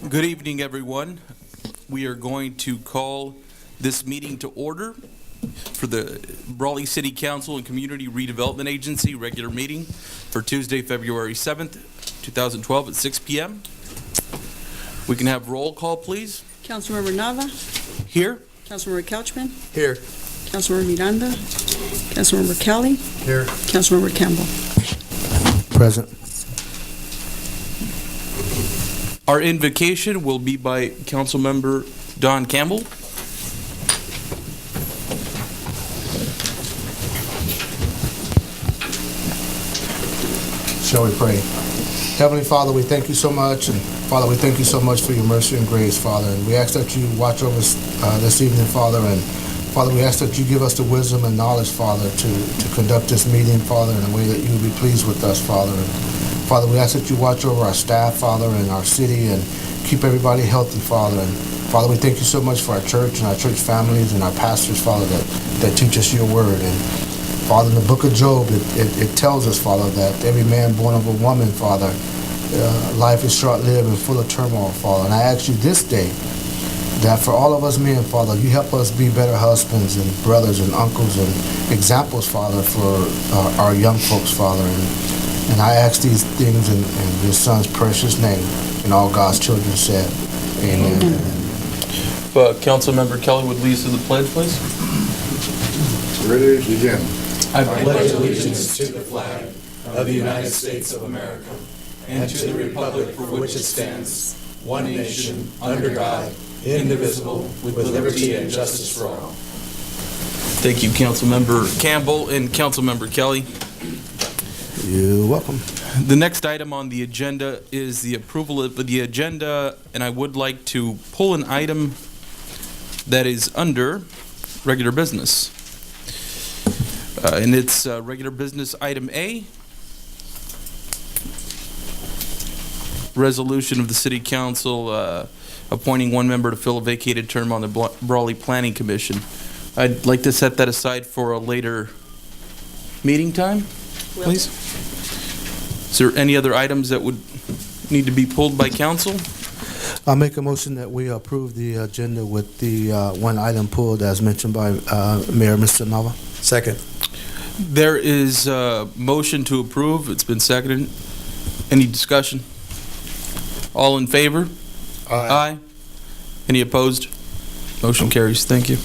Good evening, everyone. We are going to call this meeting to order for the CoBWLY City Council and Community Redevelopment Agency regular meeting for Tuesday, February 7th, 2012 at 6 p.m. We can have roll call, please. Councilmember Nava. Here. Councilmember Couchman. Here. Councilmember Miranda. Councilmember Kelly. Here. Councilmember Campbell. Present. Our invocation will be by Councilmember Don Campbell. Shall we pray? Heavenly Father, we thank you so much, and Father, we thank you so much for your mercy and grace, Father, and we ask that you watch over us this evening, Father, and Father, we ask that you give us the wisdom and knowledge, Father, to conduct this meeting, Father, in a way that you will be pleased with us, Father. And Father, we ask that you watch over our staff, Father, and our city, and keep everybody healthy, Father. And Father, we thank you so much for our church and our church families and our pastors, Father, that teach us your word. And Father, in the book of Job, it tells us, Father, that every man born of a woman, Father, life is short-lived and full of turmoil, Father. And I ask you this day that for all of us men, Father, you help us be better husbands and brothers and uncles and examples, Father, for our young folks, Father. And I ask these things in your Son's precious name, and all God's children said, amen. If Councilmember Kelly would lead us to the pledge, please. Ready to begin. I pledge allegiance to the flag of the United States of America and to the republic for which it stands, one nation, under God, indivisible, with liberty and justice for all. Thank you, Councilmember Campbell and Councilmember Kelly. You're welcome. The next item on the agenda is the approval of the agenda, and I would like to pull an item that is under regular business. And it's regular business item A, resolution of the City Council appointing one member to fill a vacated term on the CoBWLY Planning Commission. I'd like to set that aside for a later meeting time, please. Is there any other items that would need to be pulled by council? I'll make a motion that we approve the agenda with the one item pulled as mentioned by Mayor Mr. Nava. Second. There is a motion to approve. It's been seconded. Any discussion? All in favor? Aye. Any opposed? Motion carries. Thank you.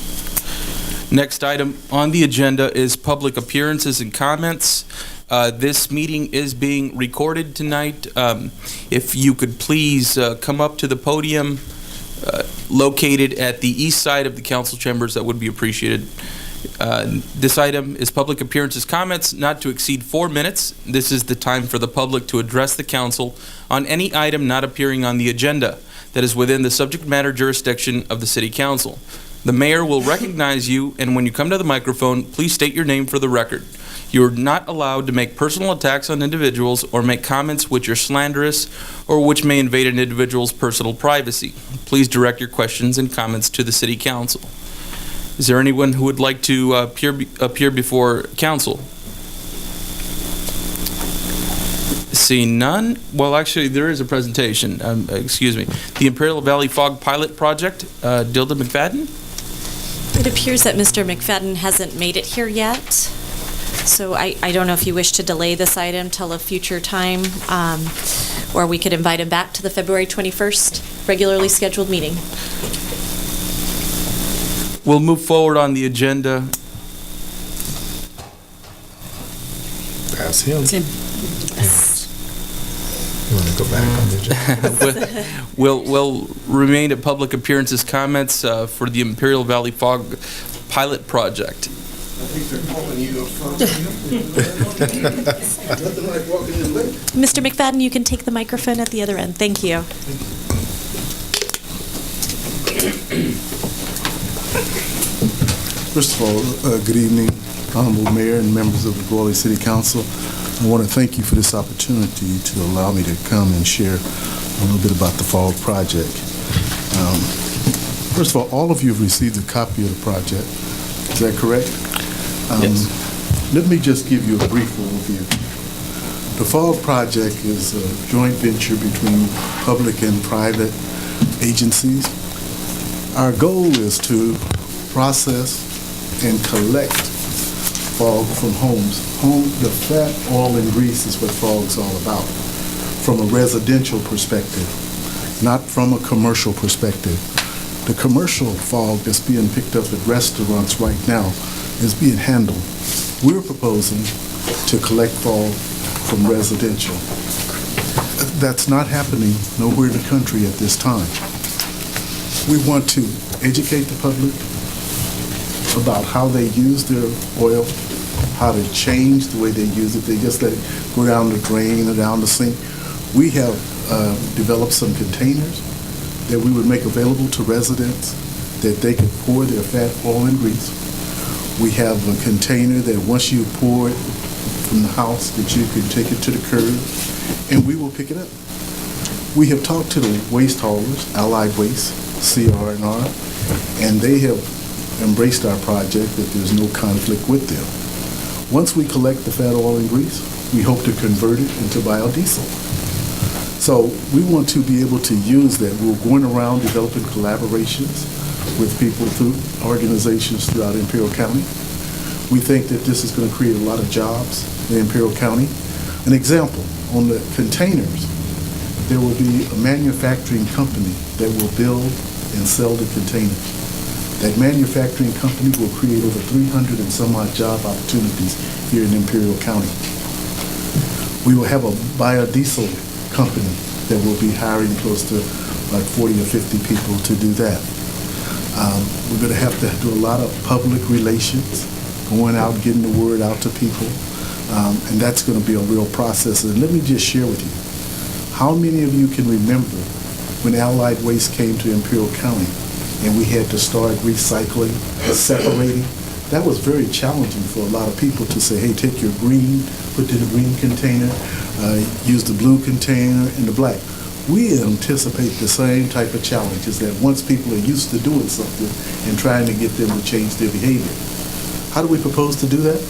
Next item on the agenda is public appearances and comments. This meeting is being recorded tonight. If you could please come up to the podium located at the east side of the council chambers, that would be appreciated. This item is public appearances comments, not to exceed 4 minutes. This is the time for the public to address the council on any item not appearing on the agenda that is within the subject matter jurisdiction of the City Council. The mayor will recognize you, and when you come to the microphone, please state your name for the record. You are not allowed to make personal attacks on individuals or make comments which are slanderous or which may invade an individual's personal privacy. Please direct your questions and comments to the City Council. Is there anyone who would like to appear before council? Seeing none. Well, actually, there is a presentation. Excuse me. The Imperial Valley Fog Pilot Project. Dilda McFadden? It appears that Mr. McFadden hasn't made it here yet. So I don't know if you wish to delay this item till a future time, or we could invite him back to the February 21st regularly scheduled meeting. We'll move forward on the agenda. That's him. It's him. You want to go back on the agenda? We'll remain at public appearances comments for the Imperial Valley Fog Pilot Project. I think they're calling you up front. Nothing like walking in late. Mr. McFadden, you can take the microphone at the other end. Thank you. First of all, good evening, Honorable Mayor and members of the CoBWLY City Council. I want to thank you for this opportunity to allow me to come and share a little bit about the Fog Project. First of all of you have received a copy of the project. Is that correct? Yes. Let me just give you a brief overview. The FOG project is a joint venture between public and private agencies. Our goal is to process and collect FOG from homes. The fat, oil, and grease is what FOG's all about, from a residential perspective, not from a commercial perspective. The commercial FOG that's being picked up at restaurants right now is being handled. We're proposing to collect FOG from residential. That's not happening nowhere in the country at this time. We want to educate the public about how they use their oil, how to change the way they use it. They just let it go down the drain or down the sink. We have developed some containers that we would make available to residents that they could pour their fat, oil, and grease. We have a container that once you pour it from the house, that you can take it to the curb, and we will pick it up. We have talked to the waste haulers, Allied Waste, CR&R, and they have embraced our project, that there's no conflict with them. Once we collect the fat, oil, and grease, we hope to convert it into biodiesel. So we want to be able to use that. We're going around developing collaborations with people through organizations throughout Imperial County. We think that this is going to create a lot of jobs in Imperial County. An example, on the containers, there will be a manufacturing company that will build and sell the containers. That manufacturing company will create over 300 and some odd job opportunities here in Imperial County. We will have a biodiesel company that will be hiring close to like 40 or 50 people to do that. We're going to have to do a lot of public relations, going out, getting the word out to people, and that's going to be a real process. And let me just share with you, how many of you can remember when Allied Waste came to Imperial County and we had to start recycling, separating? That was very challenging for a lot of people to say, hey, take your green, put it in the green container, use the blue container and the black. We anticipate the same type of challenges, that once people are used to doing something and trying to get them to change their behavior. How do we propose to do that?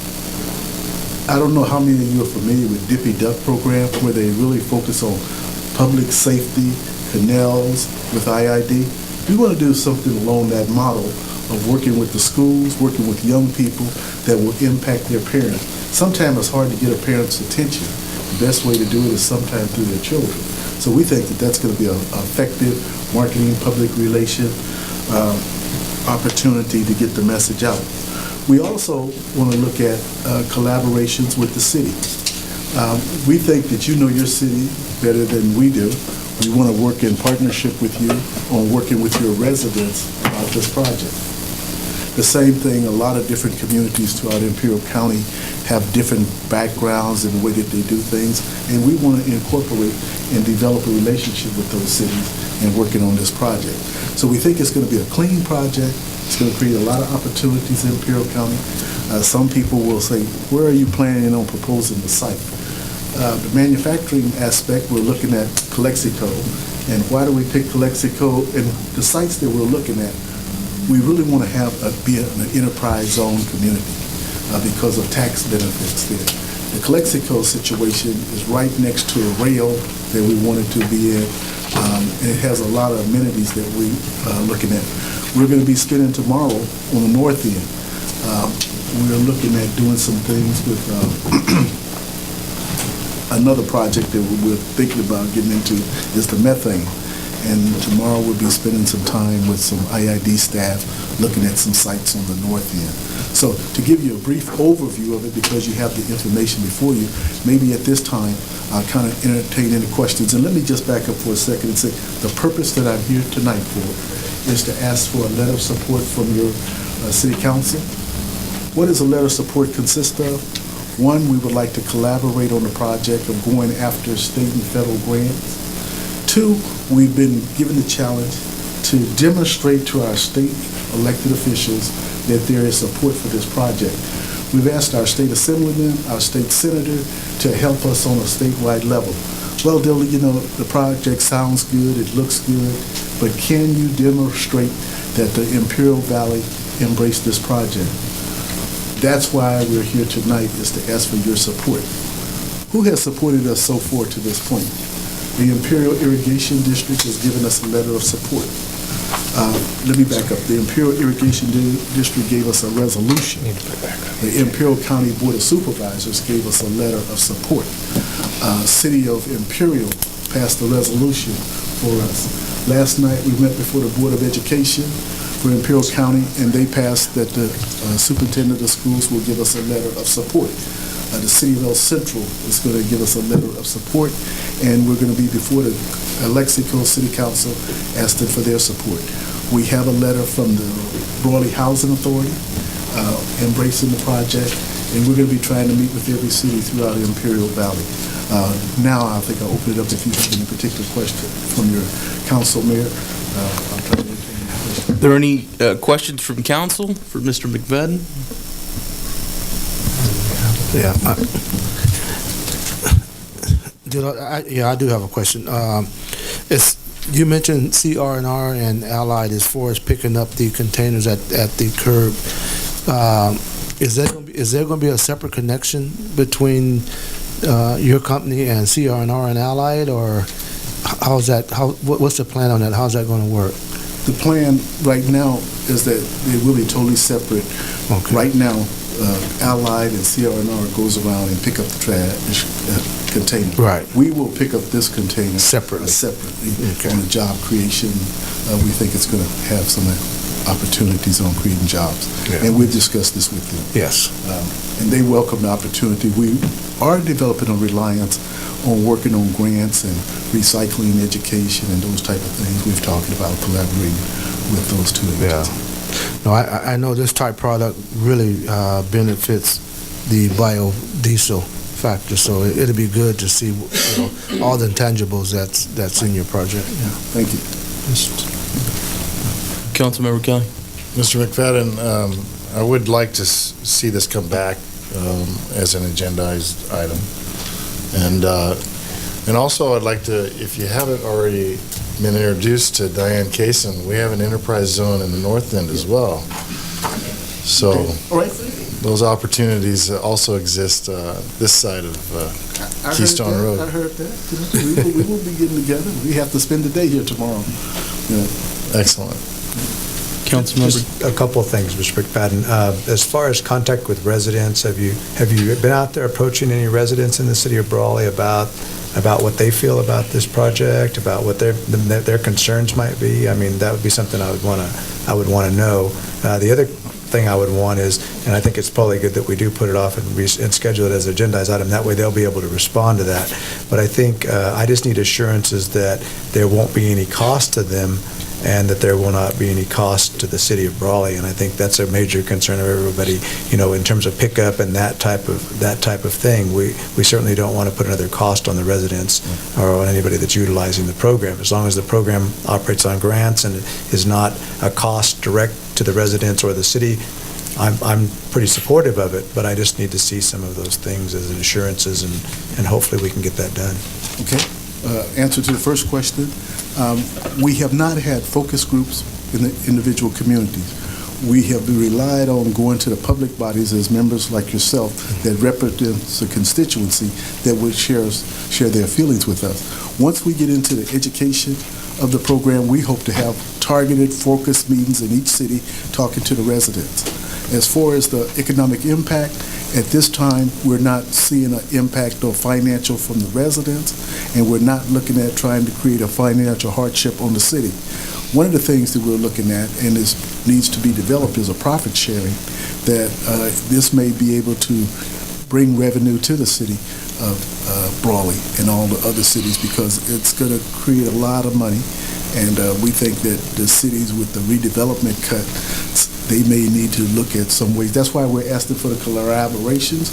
I don't know how many of you are familiar with Dippy Duck program, where they really focus on public safety, canals with IID. We want to do something along that model of working with the schools, working with young people that will impact their parents. Sometimes it's hard to get a parent's attention. The best way to do it is sometimes through their children. So we think that that's going to be an effective marketing, public relation opportunity to get the message out. We also want to look at collaborations with the city. We think that you know your city better than we do. We want to work in partnership with you on working with your residents about this project. The same thing, a lot of different communities throughout Imperial County have different backgrounds in the way that they do things, and we want to incorporate and develop a relationship with those cities and working on this project. So we think it's going to be a clean project. It's going to create a lot of opportunities in Imperial County. Some people will say, where are you planning on proposing the site? The manufacturing aspect, we're looking at Calexico. And why do we pick Calexico? And the sites that we're looking at, we really want to have be an enterprise zone community because of tax benefits there. The Calexico situation is right next to a rail that we wanted to be in, and it has a lot of amenities that we're looking at. We're going to be spending tomorrow on the north end. We're looking at doing some things with another project that we're thinking about getting into is the methane. And tomorrow we'll be spending some time with some IID staff looking at some sites on the north end. So to give you a brief overview of it, because you have the information before you, maybe at this time I'll kind of entertain any questions. And let me just back up for a second and say the purpose that I'm here tonight for is to ask for a letter of support from your city council. What does a letter of support consist of? One, we would like to collaborate on the project of going after state and federal grants. Two, we've been given the challenge to demonstrate to our state elected officials that there is support for this project. We've asked our state assemblyman, our state senator to help us on a statewide level. Well, Dilly, you know, the project sounds good, it looks good, but can you demonstrate that the Imperial Valley embraced this project? That's why we're here tonight, is to ask for your support. who has supported us so far to this point? The Imperial Irrigation District has given us a letter of support. Let me back up. The Imperial Irrigation District gave us a resolution. The Imperial County Board of Supervisors gave us a letter of support. City of Imperial passed a resolution for us. Last night, we met before the Board of Education for Imperial County, and they passed that the superintendent of schools will give us a letter of support. The City of El Central is going to give us a letter of support, and we're going to be before the Lexico City Council asking for their support. We have a letter from the Broadly Housing Authority embracing the project, and we're going to be trying to meet with every city throughout the Imperial Valley. Now I think I'll open it up if you have any particular question from your council, Mayor. I'll try to entertain your question. Are there any questions from council for Mr. McFadden? Yeah. I do have a question. You mentioned CR&R and Allied as far as picking up the containers at the curb. Is there going to be a separate connection between your company and CR&R and Allied, or how's that? What's the plan on that? How's that going to work? The plan right now is that they will be totally separate. Okay. Right now, Allied and CR&R goes around and pick up the trash container. Right. We will pick up this container Separately. Okay. On the job creation. We think it's going to have some opportunities on creating jobs. Yeah. And we've discussed this with them. Yes. And they welcome the opportunity. We are developing a reliance on working on grants and recycling education and those type of things. We've talked about collaborating with those two agencies. Yeah. No, I know this type product really benefits the biodiesel factor, so it'll be good to see all the intangibles that's in your project. Yeah. Thank you. Councilmember Kelly? Mr. McFadden, I would like to see this come back as an agendized item. And also I'd like to, if you haven't already been introduced to Diane Kaysen, we have an enterprise zone in the north end as well. So All right. those opportunities also exist this side of Keystone Road. I heard that. We will be getting together. We have to spend the day here tomorrow. Yeah. Excellent. Councilmember? Just a couple of things, Mr. McFadden. As far as contact with residents, have you been out there approaching any residents in the city of Brawley about what they feel about this project, about what their concerns might be? I mean, that would be something I would want to know. The other thing I would want is, and I think it's probably good that we do put it off and schedule it as an agendized item. That way they'll be able to respond to that. But I think I just need assurances that there won't be any cost to them and that there will not be any cost to the city of Brawley. And I think that's a major concern of everybody, in terms of pickup and that type of thing. We certainly don't want to put another cost on the residents or on anybody that's utilizing the program. As long as the program operates on grants and is not a cost direct to the residents or the city, I'm pretty supportive of it, but I just need to see some of those things as assurances, and hopefully we can get that done. Okay. Answer to the first question. We have not had focus groups in the individual communities. We have relied on going to the public bodies as members like yourself that represents a constituency that would share their feelings with us. Once we get into the education of the program, we hope to have targeted focus meetings in each city talking to the residents. As far as the economic impact, at this time, we're not seeing an impact or financial from the residents, and we're not looking at trying to create a financial hardship on the city. One of the things that we're looking at, and this needs to be developed, is a profit sharing, that this may be able to bring revenue to the city of Brawley and all the other cities, because it's going to create a lot of money, and we think that the cities with the redevelopment cuts, they may need to look at some ways. That's why we're asking for the collaborations,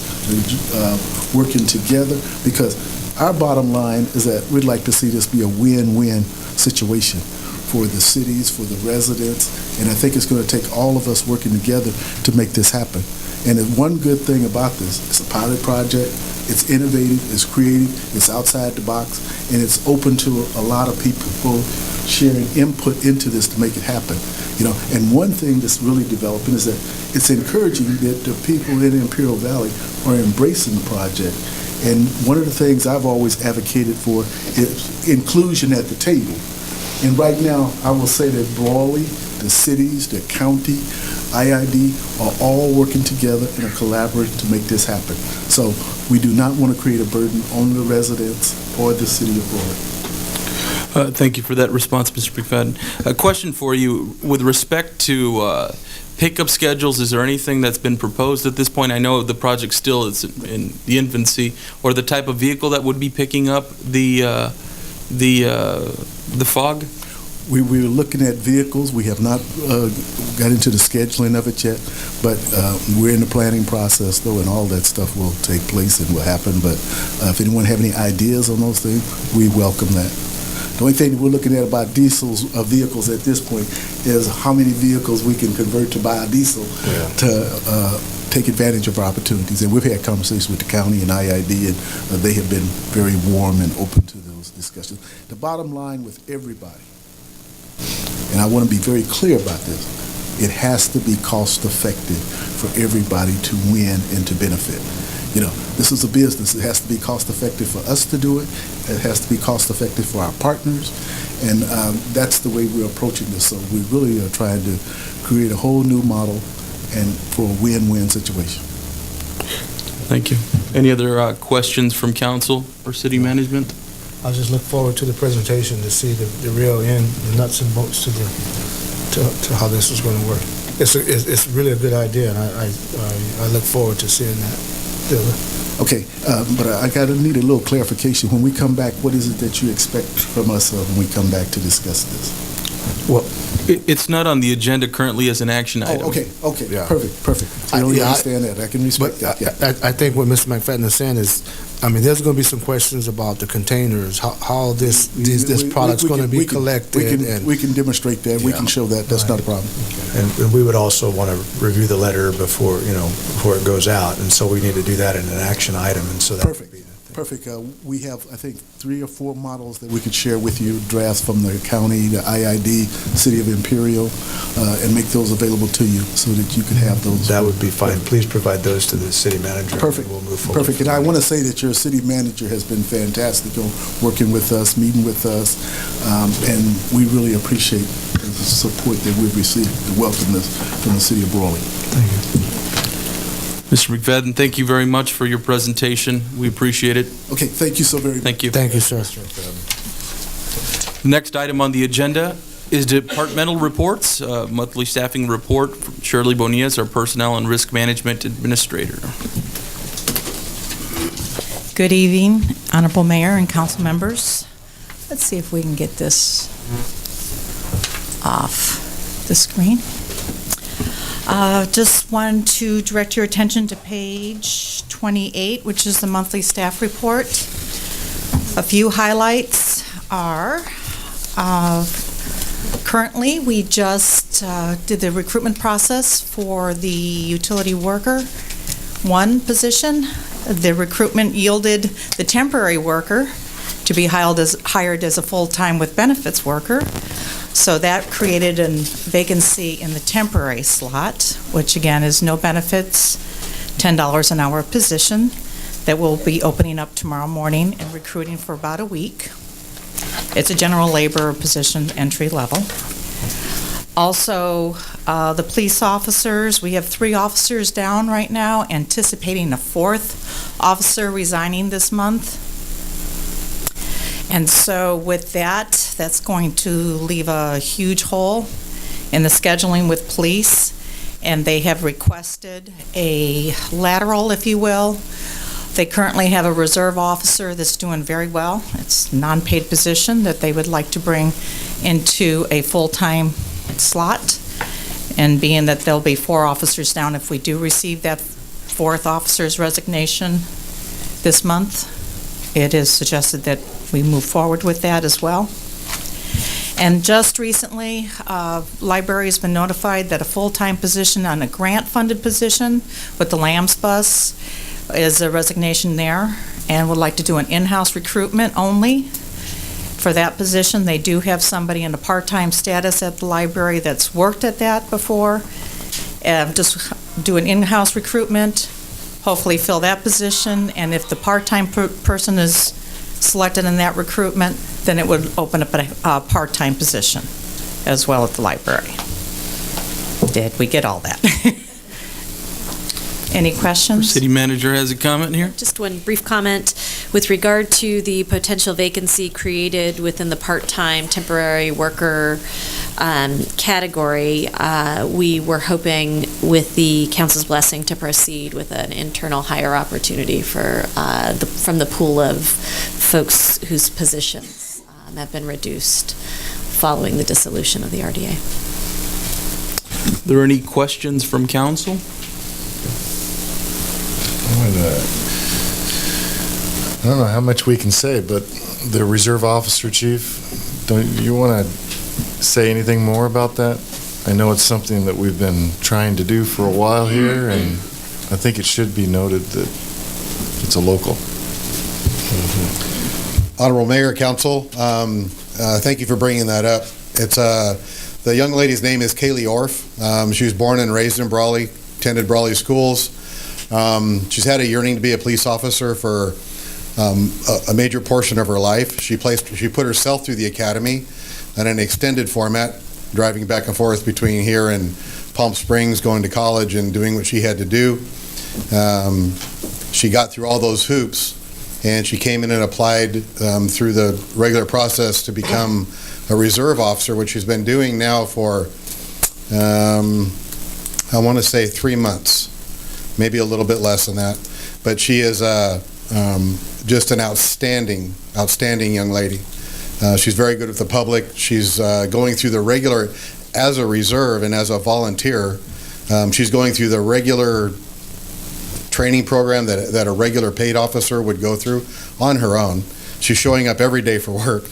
working together, because our bottom line is that we'd like to see this be a win-win situation for the cities, for the residents, and I think it's going to take all of us working together to make this happen. And one good thing about this, it's a pilot project, it's innovative, it's creative, it's outside the box, and it's open to a lot of people sharing input into this to make it happen. And one thing that's really developing is that it's encouraging that the people in Imperial Valley are embracing the project. And one of the things I've always advocated for is inclusion at the table. And right now, I will say that Brawley, the cities, the county, IID are all working together in a collaborative to make this happen. So we do not want to create a burden on the residents or the city of Brawley. Thank you for that response, Mr. McFadden. A question for you. With respect to pickup schedules, is there anything that's been proposed at this point? I know the project still is in the infancy, or the type of vehicle that would be picking up the fog? We were looking at vehicles. We have not got into the scheduling of it yet, but we're in the planning process, though, and all that stuff will take place and will happen. But if anyone have any ideas on those things, we welcome that. The only thing we're looking at about vehicles at this point is how many vehicles we can convert to biodiesel to take advantage of our opportunities. And we've had conversations with the county and IID, and they have been very warm and open to those discussions. The bottom line with everybody, and I want to be very clear about this, it has to be cost effective for everybody to win and to benefit. You know, this is a business. It has to be cost effective for us to do it. It has to be cost effective for our partners. And that's the way we're approaching this. So we really are trying to create a whole new model and for a win-win situation. Thank you. Any other questions from council or city management? I just look forward to the presentation to see the real end, the nuts and bolts to how this is going to work. It's really a good idea, and I look forward to seeing that. Okay, but I need a little clarification. When we come back, what is it that you expect from us when we come back to discuss this? Well, it's not on the agenda currently as an action item. Oh, okay, Yeah. perfect. I really understand that. I can respect that. Yeah. I think what Mr. McFadden is saying is, I mean, there's going to be some questions about the containers, how this product's going to be collected. We can demonstrate that. We can show that. That's not a problem. And we would also want to review the letter before it goes out, and so we need to do that in an action item, and so that would be Perfect. We have, I think, 3 or 4 models that we could share with you, drafts from the county, the IID, City of Imperial, and make those available to you so that you can have those. That would be fine. Please provide those to the city manager. Perfect. We'll move forward. Perfect. And I want to say that your city manager has been fantastic on working with us, meeting with us, and we really appreciate the support that we've received, the welcomeness from the city of Brawley. Thank you. Mr. McFadden, thank you very much for your presentation. We appreciate it. Okay, thank you so very much. Thank you. Thank you, sir. Next item on the agenda is departmental reports. Monthly staffing report from Shirley Bonillas, our Personnel and Risk Management Administrator. Good evening, Honorable Mayor and council members. Let's see if we can get this off the screen. Just want to direct your attention to page 28, which is the monthly staff report. A few highlights are currently we just did the recruitment process for the utility worker 1 position. The recruitment yielded the temporary worker to be hired as a full-time with benefits worker. So that created a vacancy in the temporary slot, which again is no benefits, $10 an hour position that will be opening up tomorrow morning and recruiting for about a week. It's a general labor position, entry level. Also, the police officers, we have 3 officers down right now, anticipating a 4th officer resigning this month. And so with that, that's going to leave a huge hole in the scheduling with police, and they have requested a lateral, if you will. They currently have a reserve officer that's doing very well. It's a non-paid position that they would like to bring into a full-time slot, and being that there'll be 4 officers down if we do receive that 4th officer's resignation this month, it is suggested that we move forward with that as well. And just recently, library has been notified that a full-time position on a grant-funded position with the Lambs bus is a resignation there, and would like to do an in-house recruitment only for that position. They do have somebody in a part-time status at the library that's worked at that before. Just do an in-house recruitment hopefully fill that position, and if the part-time person is selected in that recruitment, then it would open up a part-time position as well at the library. Did we get all that? Any questions? City manager has a comment here. Just one brief comment with regard to the potential vacancy created within the part-time temporary worker category. We were hoping, with the council's blessing, to proceed with an internal hire opportunity for from the pool of folks whose positions have been reduced following the dissolution of the RDA. Are there any questions from council? I don't know how much we can say, but the reserve officer chief, don't you want to say anything more about that? I know it's something that we've been trying to do for a while here, and I think it should be noted that it's a local. Honorable Mayor, Council, thank you for bringing that up. It's the young lady's name is Kaylee Orff. She was born and raised in Brawley, attended Brawley schools. She's had a yearning to be a police officer for a major portion of her life. She put herself through the academy in an extended format, driving back and forth between here and Palm Springs, going to college and doing what she had to do. She got through all those hoops, and she came in and applied through the regular process to become a reserve officer, which she's been doing now for, I want to say 3 months, maybe a little bit less than that. But she is just an outstanding young lady. She's very good with the public. She's going through the regular, as a reserve and as a volunteer, she's going through the regular training program that a regular paid officer would go through on her own. She's showing up every day for work.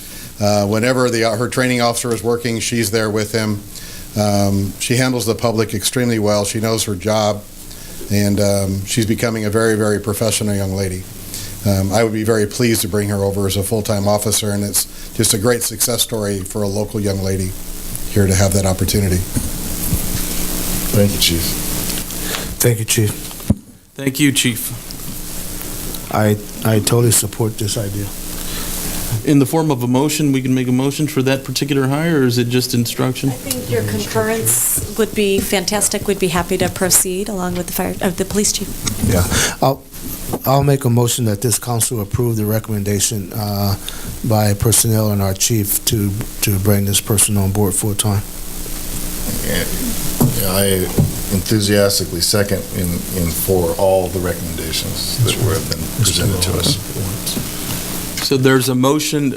Whenever her training officer is working, she's there with him. She handles the public extremely well. She knows her job, and she's becoming a very, very professional young lady. I would be very pleased to bring her over as a full-time officer, and it's just a great success story for a local young lady here to have that opportunity. Thank you, Chief. Thank you, Chief. Thank you, Chief. I totally support this idea. In the form of a motion, we can make a motion for that particular hire, or is it just instruction? I think your concurrence would be fantastic. We'd be happy to proceed along with the police chief. Yeah, I'll make a motion that this council approve the recommendation by personnel and our chief to bring this person on board full-time. I enthusiastically second in for all the recommendations that have been presented to us. So there's a motion,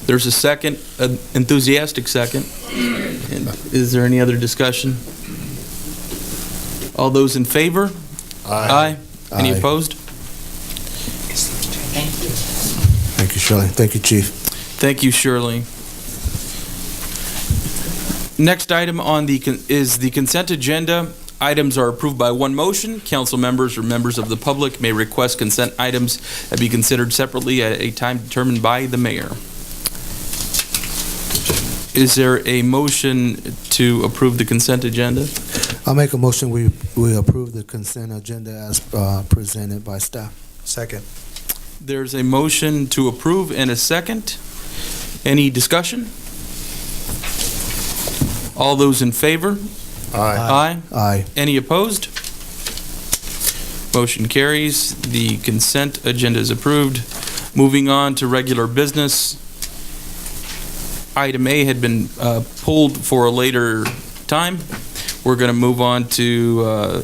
there's a second, an enthusiastic second. And is there any other discussion? All those in favor? Aye. Any Aye. opposed? Thank you, Shirley. Thank you, Chief. Thank you, Shirley. Next item on is the consent agenda. Items are approved by one motion. Council members or members of the public may request consent items that be considered separately at a time determined by the mayor. Is there a motion to approve the consent agenda? I'll make a motion we approve the consent agenda as presented by staff. Second. There's a motion to approve and a second. Any discussion? All those in favor? Aye. Aye. Any opposed? Motion carries. The consent agenda is approved. Moving on to regular business. Item A had been pulled for a later time. We're going to move on to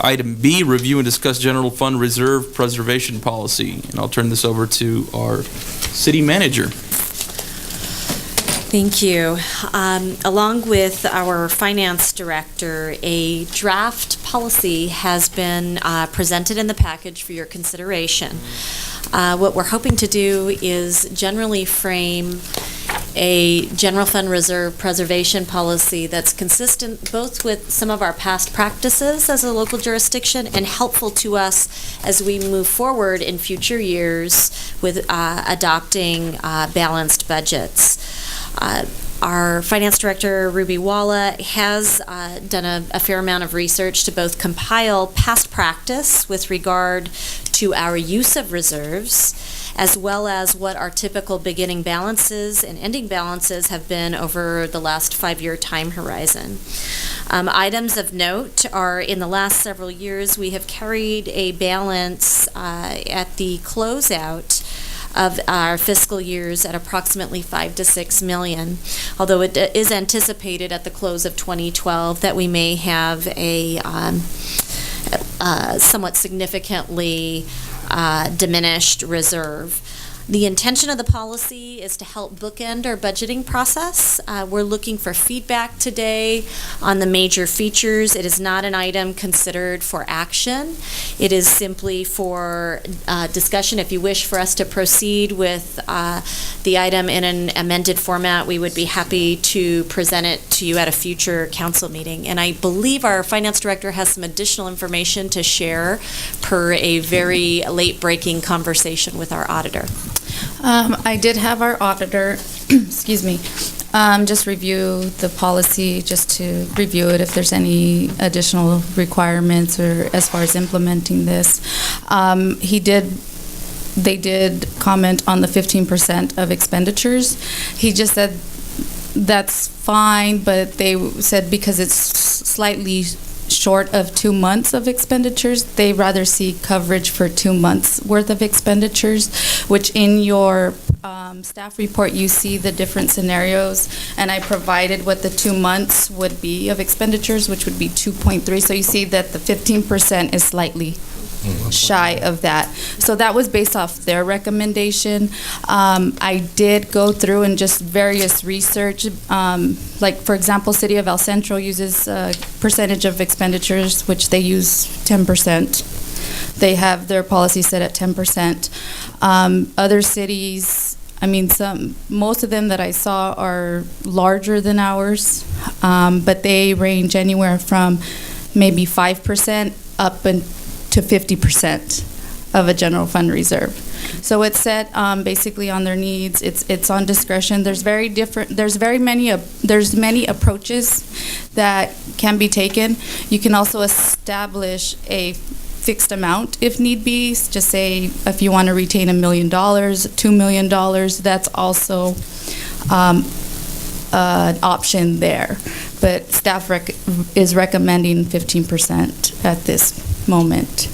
item B, review and discuss general fund reserve preservation policy. And I'll turn this over to our city manager. Thank you. Along with our finance director, a draft policy has been presented in the package for your consideration. What we're hoping to do is generally frame a general fund reserve preservation policy that's consistent both with some of our past practices as a local jurisdiction and helpful to us as we move forward in future years with adopting balanced budgets. Our Finance Director, Ruby Walla, has done a fair amount of research to both compile past practice with regard to our use of reserves, as well as what our typical beginning balances and ending balances have been over the last 5-year time horizon. Items of note are, in the last several years, we have carried a balance at the closeout of our fiscal years at approximately $5 to $6 million, although it is anticipated at the close of 2012 that we may have a somewhat significantly diminished reserve. The intention of the policy is to help bookend our budgeting process. We're looking for feedback today on the major features. It is not an item considered for action. It is simply for discussion. If you wish for us to proceed with the item in an amended format, we would be happy to present it to you at a future council meeting. And I believe our finance director has some additional information to share per a very late-breaking conversation with our auditor. I did have our auditor, excuse me, just review the policy, just to review it if there's any additional requirements or as far as implementing this. They did comment on the 15% of expenditures. He just said that's fine, but they said because it's slightly short of 2 months of expenditures, they rather see coverage for 2 months worth of expenditures, which in your staff report you see the different scenarios, and I provided what the 2 months would be of expenditures, which would be 2.3. So you see that the 15% is slightly shy of that. So that was based off their recommendation. I did go through and just various research, like for example, City of El Centro uses a percentage of expenditures, which they use 10%. They have their policy set at 10%. Other cities, I mean, most of them that I saw are larger than ours, but they range anywhere from maybe 5% up to 50% of a general fund reserve. So it's set basically on their needs. It's on discretion. There's many approaches that can be taken. You can also establish a fixed amount if need be. Just say if you want to retain $1 million, $2 million, that's also an option there. But staff is recommending 15% at this moment.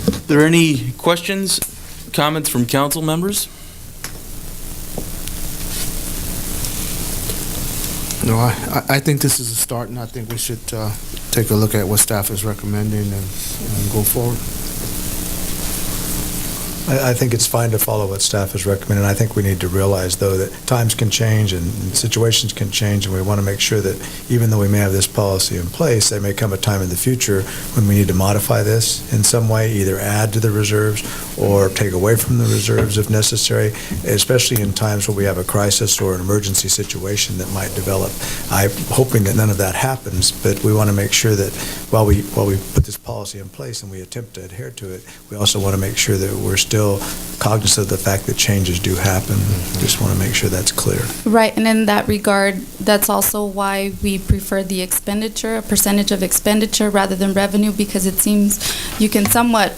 Are there any questions, comments from council members? No, I think this is a start, and I think we should take a look at what staff is recommending and go forward. I think it's fine to follow what staff is recommending. I think we need to realize, though, that times can change and situations can change, and we want to make sure that even though we may have this policy in place, there may come a time in the future when we need to modify this in some way, either add to the reserves or take away from the reserves if necessary, especially in times where we have a crisis or an emergency situation that might develop. I'm hoping that none of that happens, but we want to make sure that while we put this policy in place and we attempt to adhere to it, we also want to make sure that we're still cognizant of the fact that changes do happen. Just want to make sure that's clear. Right, and in that regard, that's also why we prefer the expenditure, a percentage of expenditure rather than revenue, because it seems you can somewhat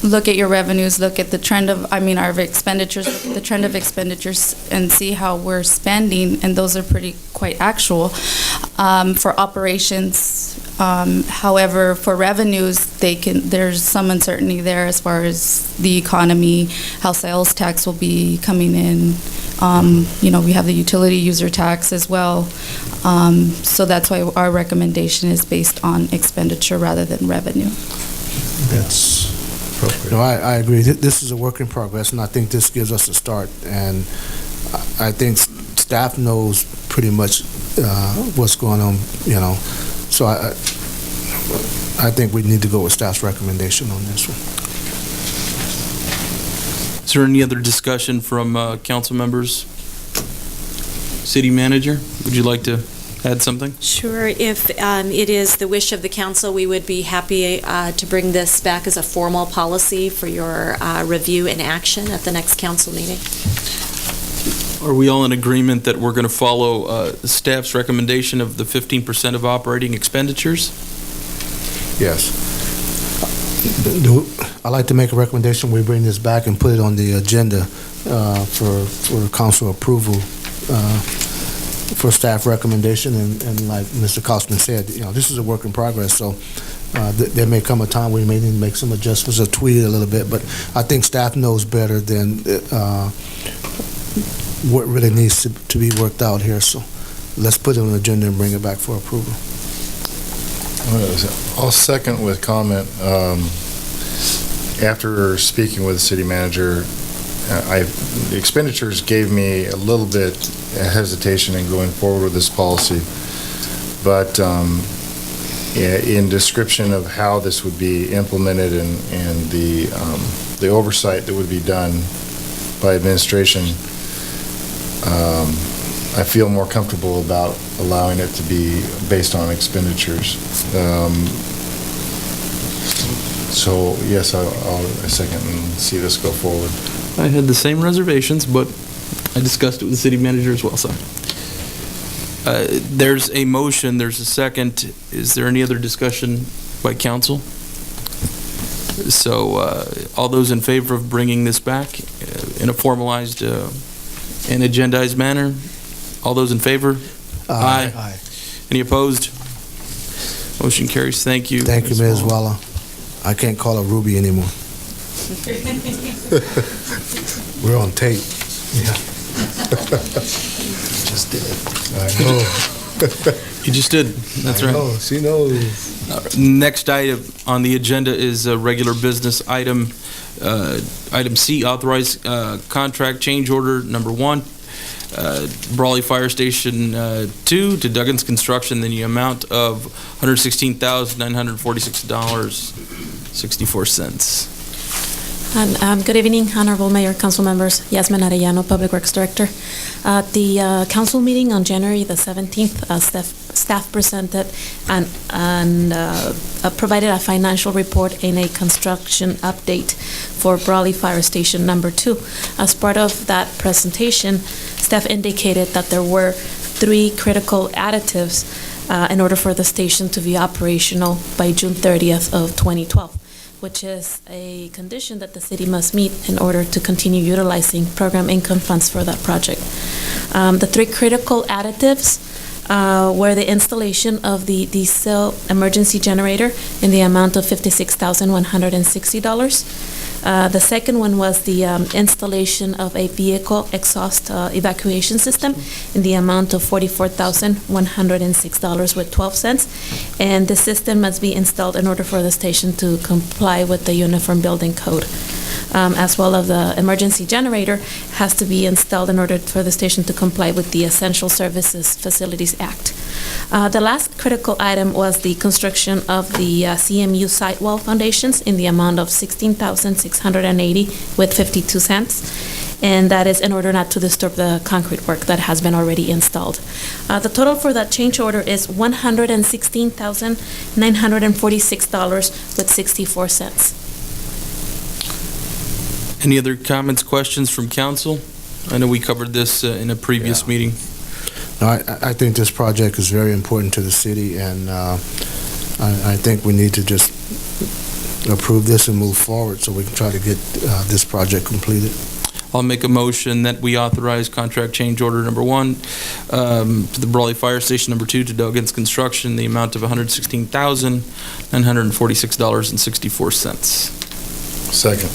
look at your revenues, look at the trend of, our expenditures, look at the trend of expenditures and see how we're spending, and those are quite actual for operations. However, for revenues, there's some uncertainty there as far as the economy, how sales tax will be coming in. We have the utility user tax as well. So that's why our recommendation is based on expenditure rather than revenue. That's appropriate. No, I agree. This is a work in progress, and I think this gives us a start. And I think staff knows pretty much what's going on, So I think we need to go with staff's recommendation on this one. Is there any other discussion from council members? City manager, would you like to add something? Sure. If it is the wish of the council, we would be happy to bring this back as a formal policy for your review and action at the next council meeting. Are we all in agreement that we're going to follow staff's recommendation of the 15% of operating expenditures? Yes. I'd like to make a recommendation, we bring this back and put it on the agenda for council approval for staff recommendation, and like Mr. Kaufman said, this is a work in progress, so there may come a time we may need to make some adjustments or tweak it a little bit, but I think staff knows better than what really needs to be worked out here, so let's put it on the agenda and bring it back for approval. I'll second with comment. After speaking with the city manager, the expenditures gave me a little bit hesitation in going forward with this policy, but in description of how this would be implemented and the oversight that would be done by administration, I feel more comfortable about allowing it to be based on expenditures. So yes, I'll second and see this go forward. I had the same reservations, but I discussed it with the city manager as well, so. There's a motion, there's a second. Is there any other discussion by council? So all those in favor of bringing this back in a formalized and agendized manner? All those in favor? Aye. Aye. Any opposed? Motion carries. Thank you. Thank you, Ms. Waller. I can't call her Ruby anymore. We're on tape. Yeah. Just did. I know. You just did. That's right. Oh, she knows. Next item on the agenda is a regular business item. Item C, authorized contract change order number 1. Brawley Fire Station 2 to Duggan's Construction in the amount of $116,946.64. Good evening, Honorable Mayor, Council members. Yasmin Arellano, Public Works Director. At the council meeting on January the 17th, staff presented and provided a financial report and a construction update for Brawley Fire Station number 2. As part of that presentation, staff indicated that there were 3 critical additives in order for the station to be operational by June 30th of 2012. Which is a condition that the city must meet in order to continue utilizing program income funds for that project. The 3 critical additives were the installation of the diesel emergency generator in the amount of $56,160. The second one was the installation of a vehicle exhaust evacuation system in the amount of $44,106.12. And the system must be installed in order for the station to comply with the Uniform Building Code. As well as the emergency generator has to be installed in order for the station to comply with the Essential Services Facilities Act. The last critical item was the construction of the CMU sidewall foundations in the amount of $16,680.52, and that is in order not to disturb the concrete work that has been already installed. The total for that change order is $116,946.64. Any other comments, questions from council? I know we covered this in a previous meeting. No, I think this project is very important to the city, and I think we need to just approve this and move forward so we can try to get this project completed. I'll make a motion that we authorize contract change order number 1 to the Brawley Fire Station number 2 to Duggan's Construction, the amount of $116,946.64. Second.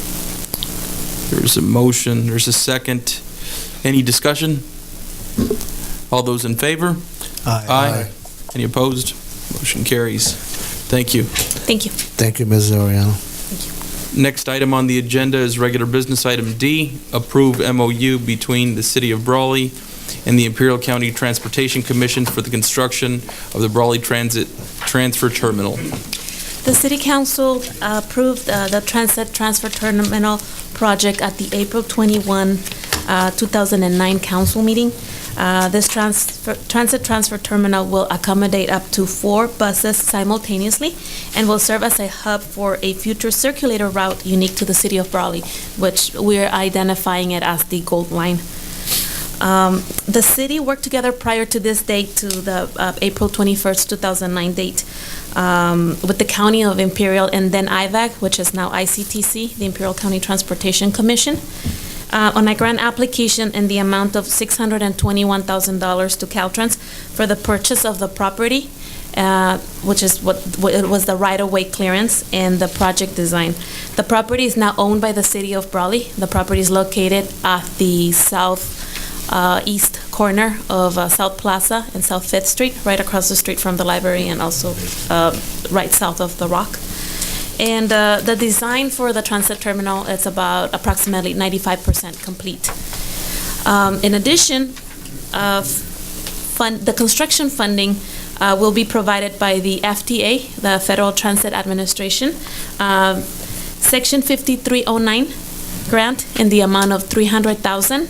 There's a motion, there's a second. Any discussion? All those in favor? Aye. Any opposed? Motion carries. Thank you. Thank you. Thank you, Ms. Arellano. Next item on the agenda is regular business item D, approve MOU between the City of Brawley and the Imperial County Transportation Commission for the construction of the Brawley Transit Transfer Terminal. The City Council approved the Transit Transfer Terminal project at the April 21, 2009 council meeting. This transit transfer terminal will accommodate up to 4 buses simultaneously and will serve as a hub for a future circulator route unique to the city of Brawley, which we're identifying it as the Gold Line. The city worked together prior to this date, to the April 21st, 2009 date, with the County of Imperial and then IVAC, which is now ICTC, the Imperial County Transportation Commission, on a grant application in the amount of $621,000 to Caltrans for the purchase of the property, which is what it was, the right-of-way clearance and the project design. The property is now owned by the city of Brawley. The property is located at the east corner of South Plaza and South 5th Street, right across the street from the library and also right south of the Rock. And the design for the transit terminal is about approximately 95% complete. In addition, the construction funding will be provided by the FTA, the Federal Transit Administration, Section 5309 grant in the amount of $300,000,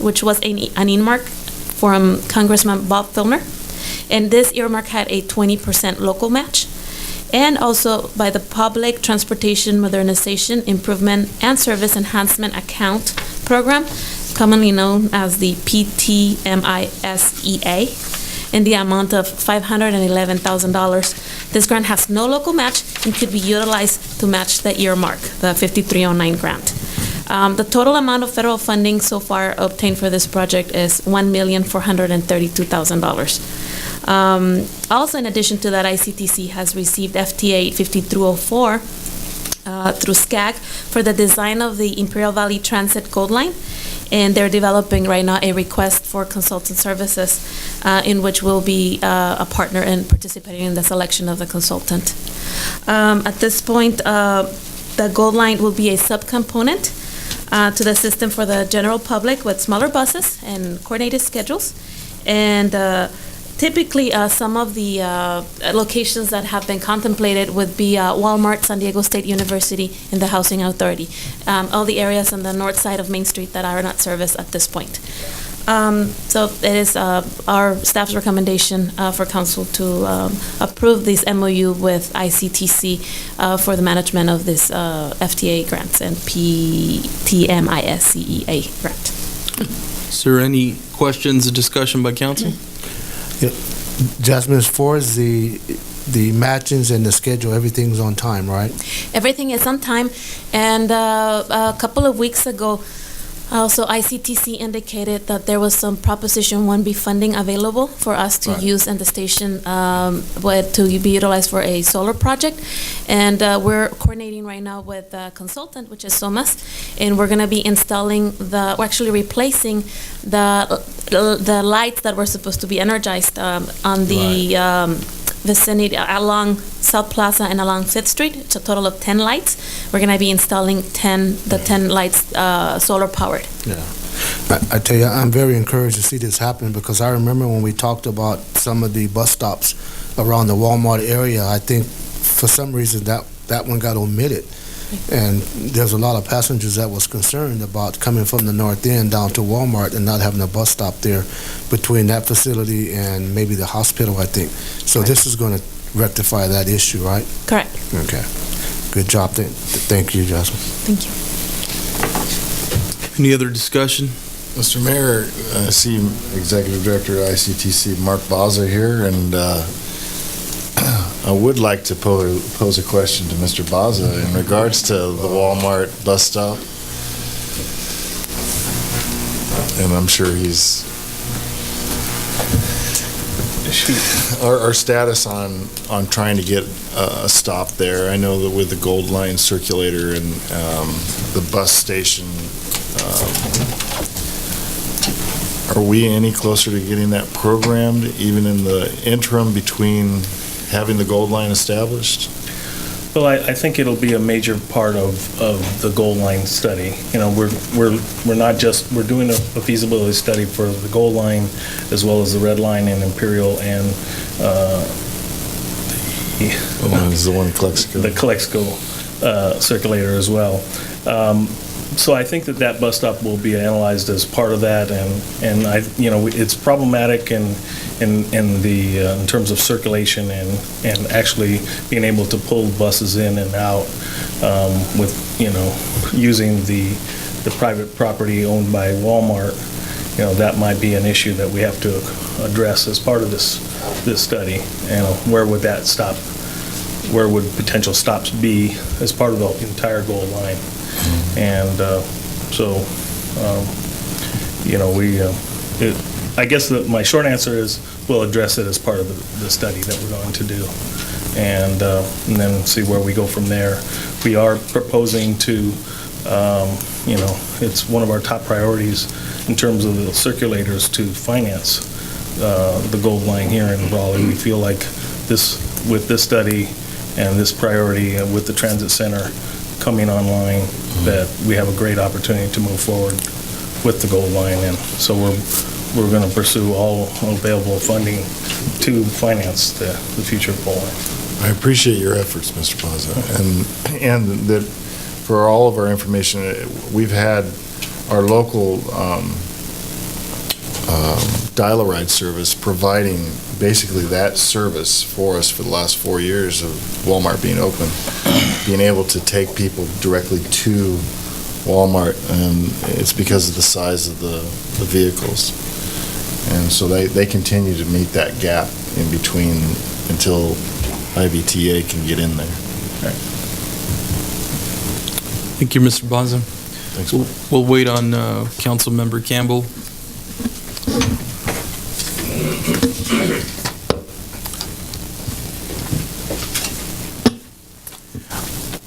which was an earmark from Congressman Bob Filner. And this earmark had a 20% local match. And also by the Public Transportation Modernization, Improvement, and Service Enhancement Account Program, commonly known as the PTMISEA, in the amount of $511,000. This grant has no local match and could be utilized to match the earmark, the 5309 grant. The total amount of federal funding so far obtained for this project is $1,432,000. Also, in addition to that, ICTC has received FTA 5304 through SCAG for the design of the Imperial Valley Transit Gold Line, and they're developing right now a request for consultant services in which we'll be a partner in participating in the selection of the consultant. At this point, the Gold Line will be a subcomponent to the system for the general public with smaller buses and coordinated schedules. And typically, some of the locations that have been contemplated would be Walmart, San Diego State University, and the Housing Authority, all the areas on the north side of Main Street that are not serviced at this point. So it is our staff's recommendation for council to approve this MOU with ICTC for the management of this FTA grants and PTMISEA grant. Is there any questions or discussion by council? Yeah. Jasmine, as far as the matchings and the schedule, everything's on time, right? Everything is on time, and a couple of weeks ago, also ICTC indicated that there was some Proposition 1B funding available for us to use in the station to be utilized for a solar project, and we're coordinating right now with the consultant, which is SOMAS, and we're going to be installing replacing the lights that were supposed to be energized on the vicinity along South Plaza and along 5th Street. It's a total of 10 lights. We're going to be installing 10 lights solar powered. Yeah. I tell you, I'm very encouraged to see this happen because I remember when we talked about some of the bus stops around the Walmart area, I think for some reason that one got omitted. And there's a lot of passengers that was concerned about coming from the north end down to Walmart and not having a bus stop there between that facility and maybe the hospital, I think. So this is going to rectify that issue, right? Correct. Okay. Good job. Thank you, Jasmine. Thank you. Any other discussion? Mr. Mayor, I see Executive Director of ICTC Mark Baza here, and I would like to pose a question to Mr. Baza in regards to the Walmart bus stop. And I'm sure he's our status on trying to get a stop there. I know that with the Gold Line circulator and the bus station, are we any closer to getting that programmed, even in the interim between having the Gold Line established? Well, I think it'll be a major part of the Gold Line study. You know, we're doing a feasibility study for the Gold Line as well as the Red Line and Imperial and is the one Calexico. The Calexico circulator as well. So I think that bus stop will be analyzed as part of that, and it's problematic in terms of circulation and actually being able to pull buses in and out with, using the private property owned by Walmart. That might be an issue that we have to address as part of this study. Where would that stop? Where would potential stops be as part of the entire goal line? And I guess my short answer is we'll address it as part of the study that we're going to do, and then see where we go from there. We are proposing to, it's one of our top priorities in terms of the circulators to finance the gold line here in Brawley. We feel like with this study and this priority with the transit center coming online, that we have a great opportunity to move forward with the gold line, and so we're going to pursue all available funding to finance the future gold line. I appreciate your efforts, Mr. Plaza, and that for all of our information, we've had our local dial-a-ride service providing basically that service for us for the last 4 years of Walmart being open, being able to take people directly to Walmart, and it's because of the size of the vehicles. And so they continue to meet that gap in between until IVTA can get in there. Thank you, Mr. Bonzo. Thanks. We'll wait on Councilmember Campbell.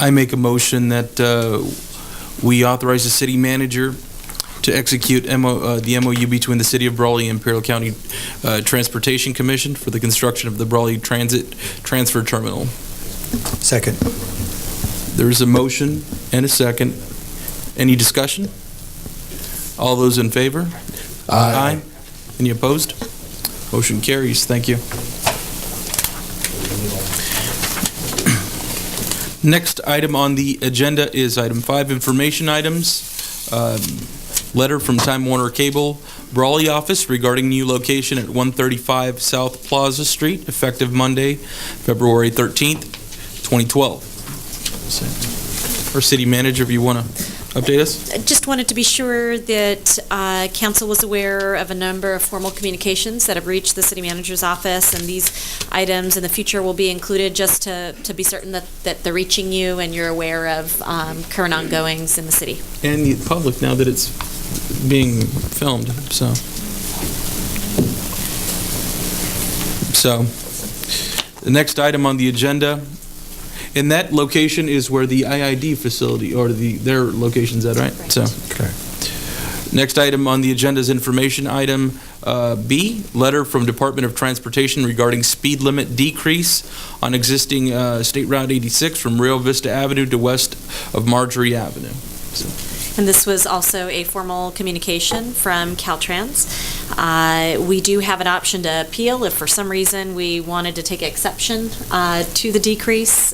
I make a motion that we authorize the city manager to execute the MOU between the City of Brawley and Imperial County Transportation Commission for the construction of the Brawley Transit Transfer Terminal. Second. There's a motion and a second. Any discussion? All those in favor? Aye. Any opposed? Motion carries. Thank you. Next item on the agenda is item 5, information items. Letter from Time Warner Cable Brawley office regarding new location at 135 South Plaza Street, effective Monday, February 13th, 2012. Our city manager, if you want to update us? I just wanted to be sure that council was aware of a number of formal communications that have reached the city manager's office, and these items in the future will be included just to be certain that they're reaching you and you're aware of current ongoings in the city. And the public, now that it's being filmed, so the next item on the agenda, and that location is where the IID facility, or their location's at, right? So, Okay. next item on the agenda is information item B, letter from Department of Transportation regarding speed limit decrease on existing State Route 86 from Rio Vista Avenue to west of Marjorie Avenue. And this was also a formal communication from Caltrans. We do have an option to appeal if for some reason we wanted to take exception to the decrease,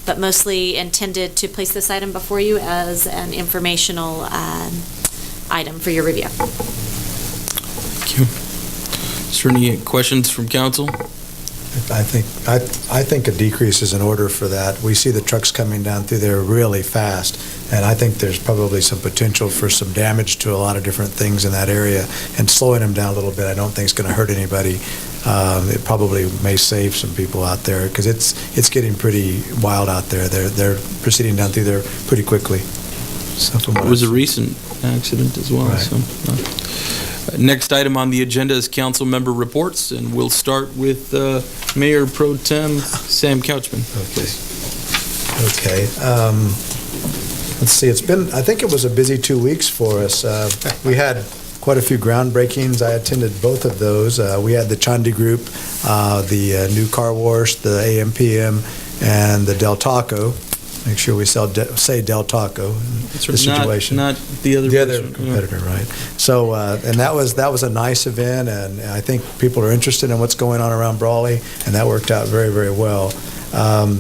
but mostly intended to place this item before you as an informational item for your review. Thank you. Is there any questions from council? I think a decrease is in order for that. We see the trucks coming down through there really fast, and I think there's probably some potential for some damage to a lot of different things in that area, and slowing them down a little bit I don't think is going to hurt anybody. It probably may save some people out there, because it's getting pretty wild out there. They're proceeding down through there pretty quickly. So It was a recent accident as well. Right. So, next item on the agenda is council member reports, and we'll start with Mayor Pro Tem Sam Couchman. Okay. Let's see, I think it was a busy 2 weeks for us. We had quite a few groundbreakings. I attended both of those. We had the Chandi Group, the new car wash, the AM/PM, and the Del Taco. Make sure we say Del Taco in the situation. Not the other competitor, right? So, and that was a nice event, and I think people are interested in what's going on around Brawley, and that worked out very, very well.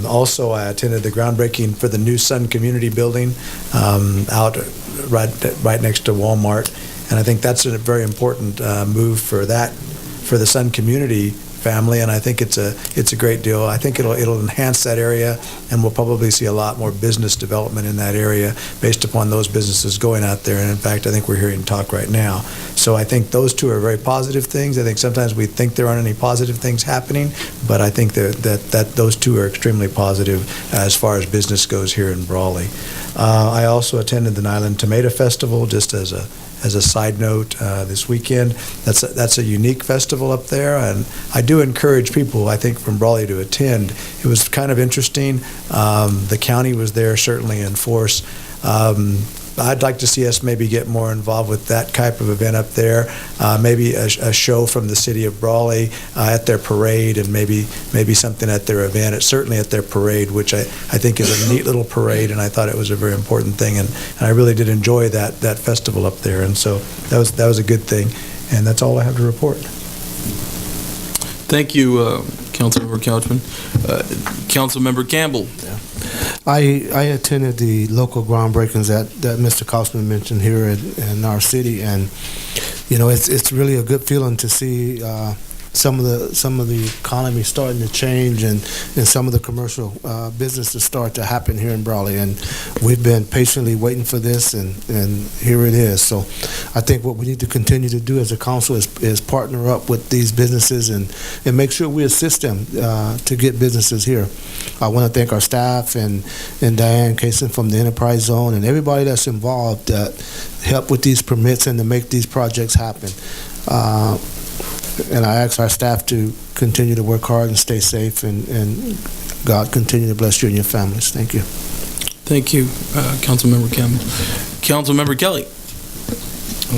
Also, I attended the groundbreaking for the new Sun Community Building out right next to Walmart. And I think that's a very important move for the Sun community family, and I think it's a great deal. I think it'll enhance that area, and we'll probably see a lot more business development in that area based upon those businesses going out there. And in fact, I think we're hearing talk right now. So I think those two are very positive things. I think sometimes we think there aren't any positive things happening, but I think that those two are extremely positive as far as business goes here in Brawley. I also attended the Nyland Tomato Festival, just as a side note, this weekend. That's a unique festival up there, and I do encourage people, I think, from Brawley to attend. It was kind of interesting. The county was there certainly in force. I'd like to see us maybe get more involved with that type of event up there. Maybe a show from the city of Brawley at their parade, and maybe something at their event. It's certainly at their parade, which I think is a neat little parade, and I thought it was a very important thing. And I really did enjoy that festival up there, and so that was a good thing. And that's all I have to report. Thank you, Councilmember Couchman. Councilmember Campbell. I attended the local groundbreakings that Mr. Couchman mentioned here in our city, and it's really a good feeling to see some of the economy starting to change, and some of the commercial businesses start to happen here in Brawley. And we've been patiently waiting for this, and here it is. So I think what we need to continue to do as a council is partner up with these businesses and make sure we assist them to get businesses here. I want to thank our staff and Diane Kaysen from the Enterprise Zone and everybody that's involved that help with these permits and to make these projects happen. And I ask our staff to continue to work hard and stay safe, and God continue to bless you and your families. Thank you. Thank you, Councilmember Campbell. Councilmember Kelly.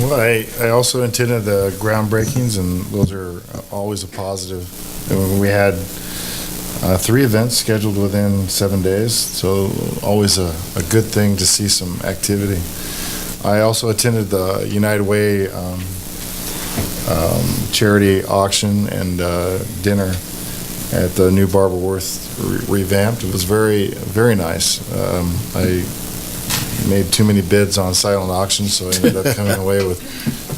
Well, I also attended the groundbreakings, and those are always a positive. And we had 3 events scheduled within 7 days, so always a good thing to see some activity. I also attended the United Way charity auction and dinner at the new Barbara Worth revamped. It was very, very nice. I made too many bids on silent auction, so I ended up coming away with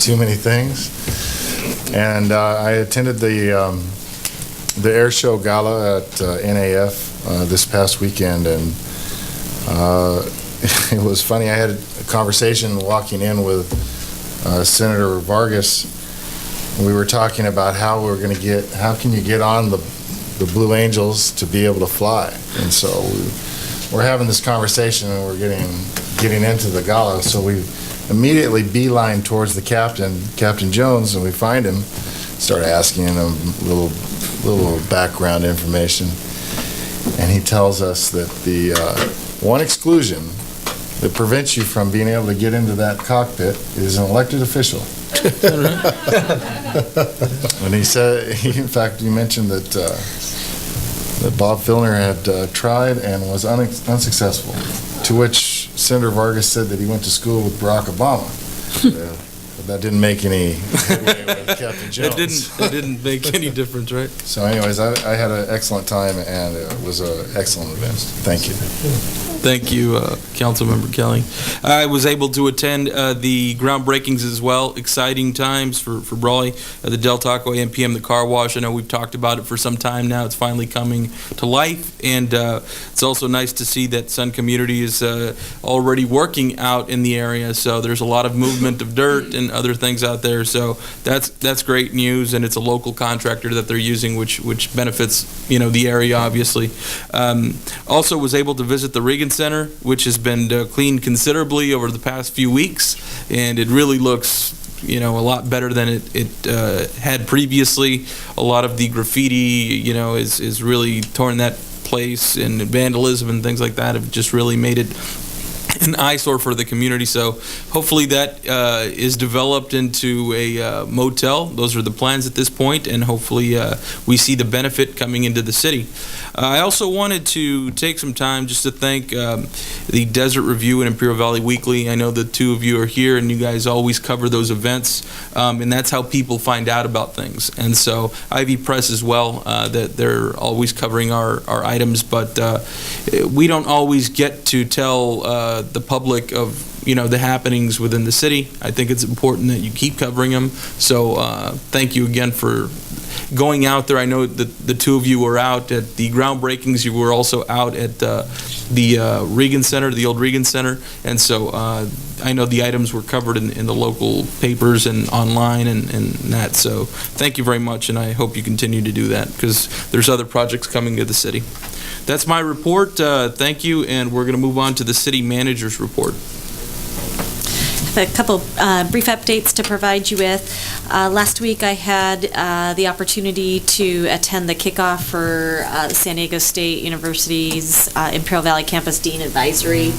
too many things. And I attended the air show gala at NAF this past weekend, and it was funny. I had a conversation walking in with Senator Vargas. We were talking about how can you get on the Blue Angels to be able to fly, and so we're having this conversation, and we're getting into the gala. So we immediately beeline towards the Captain Jones, and we find him, start asking him little background information, and he tells us that the one exclusion that prevents you from being able to get into that cockpit is an elected official. And he said, in fact, you mentioned that Bob Filner had tried and was unsuccessful, to which Senator Vargas said that he went to school with Barack Obama. But that didn't make any headway with Captain Jones. It didn't make any difference, right? So anyways, I had an excellent time, and it was an excellent event. Thank you. Thank you, Councilmember Kelly. I was able to attend the groundbreakings as well. Exciting times for Brawley. The Del Taco AMPM, the car wash. I know we've talked about it for some time now. It's finally coming to life, and it's also nice to see that Sun Community is already working out in the area. So there's a lot of movement of dirt and other things out there. So that's great news, and it's a local contractor that they're using, which benefits the area obviously. Also was able to visit the Reagan Center, which has been cleaned considerably over the past few weeks, and it really looks a lot better than it had previously. A lot of the graffiti is really torn that place, and vandalism and things like that have just really made it an eyesore for the community. So hopefully that is developed into a motel. Those are the plans at this point, and hopefully we see the benefit coming into the city. I also wanted to take some time just to thank the Desert Review and Imperial Valley Weekly. I know the two of you are here, and you guys always cover those events, and that's how people find out about things. And so Ivy Press as well, that they're always covering our items, but we don't always get to tell the public of, the happenings within the city. I think it's important that you keep covering them. So thank you again for going out there. I know that the two of you were out at the groundbreakings. You were also out at the Regan Center, the old Regan Center. And so I know the items were covered in the local papers and online and that. So thank you very much, and I hope you continue to do that because there's other projects coming to the city. That's my report. Thank you, and we're going to move on to the city manager's report. A couple brief updates to provide you with. Last week I had the opportunity to attend the kickoff for the San Diego State University's Imperial Valley Campus Dean Advisory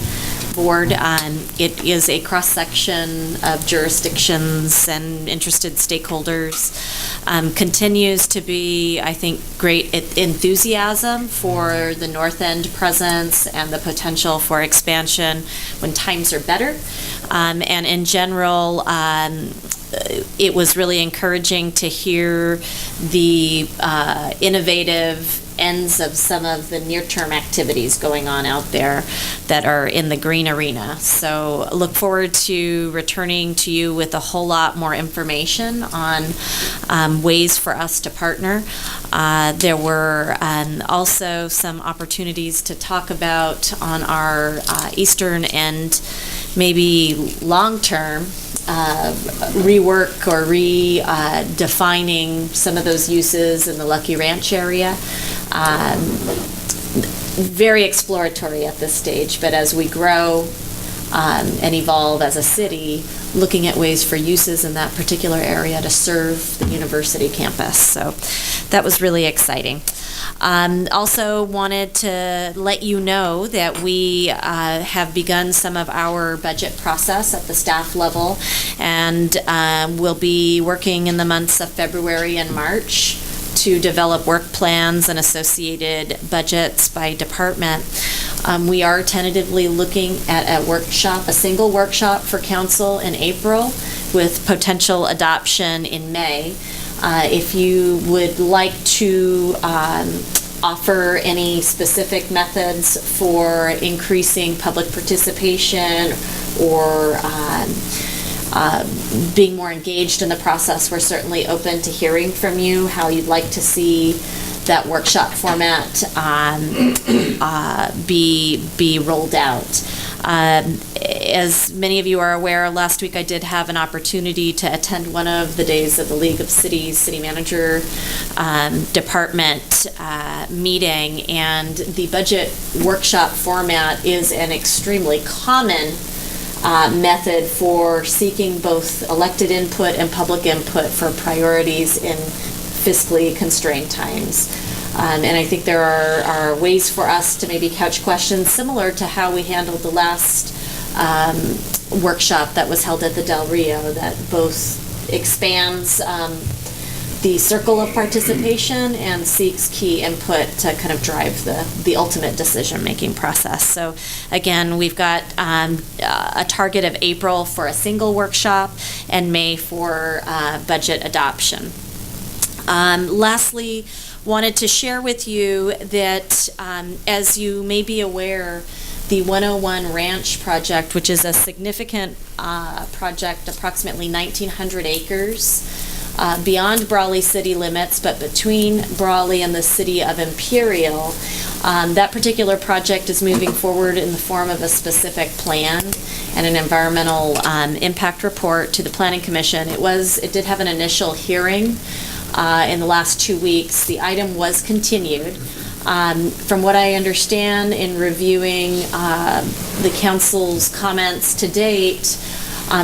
Board. It is a cross-section of jurisdictions and interested stakeholders. Continues to be, I think, great enthusiasm for the North End presence and the potential for expansion when times are better. And in general, it was really encouraging to hear the innovative ends of some of the near-term activities going on out there that are in the green arena. So look forward to returning to you with a whole lot more information on ways for us to partner. There were also some opportunities to talk about on our eastern end, maybe long-term rework or redefining some of those uses in the Lucky Ranch area. Very exploratory at this stage, but as we grow and evolve as a city, looking at ways for uses in that particular area to serve the university campus. So that was really exciting. Also wanted to let you know that we have begun some of our budget process at the staff level, and we'll be working in the months of February and March to develop work plans and associated budgets by department. We are tentatively looking at a workshop, a single workshop for council in April with potential adoption in May. If you would like to offer any specific methods for increasing public participation or being more engaged in the process, we're certainly open to hearing from you how you'd like to see that workshop format be rolled out. As many of you are aware, last week I did have an opportunity to attend one of the days of the League of Cities City Manager Department meeting, and the budget workshop format is an extremely common method for seeking both elected input and public input for priorities in fiscally constrained times. And I think there are ways for us to maybe couch questions similar to how we handled the last workshop that was held at the Del Rio, that both expands the circle of participation and seeks key input to kind of drive the ultimate decision-making process. So again, we've got a target of April for a single workshop and May for budget adoption. Lastly, wanted to share with you that as you may be aware, the 101 Ranch project, which is a significant project, approximately 1,900 acres, beyond Brawley city limits, but between Brawley and the city of Imperial. That particular project is moving forward in the form of a specific plan and an environmental impact report to the Planning Commission. It did have an initial hearing in the last 2 weeks. The item was continued. From what I understand in reviewing the council's comments to date,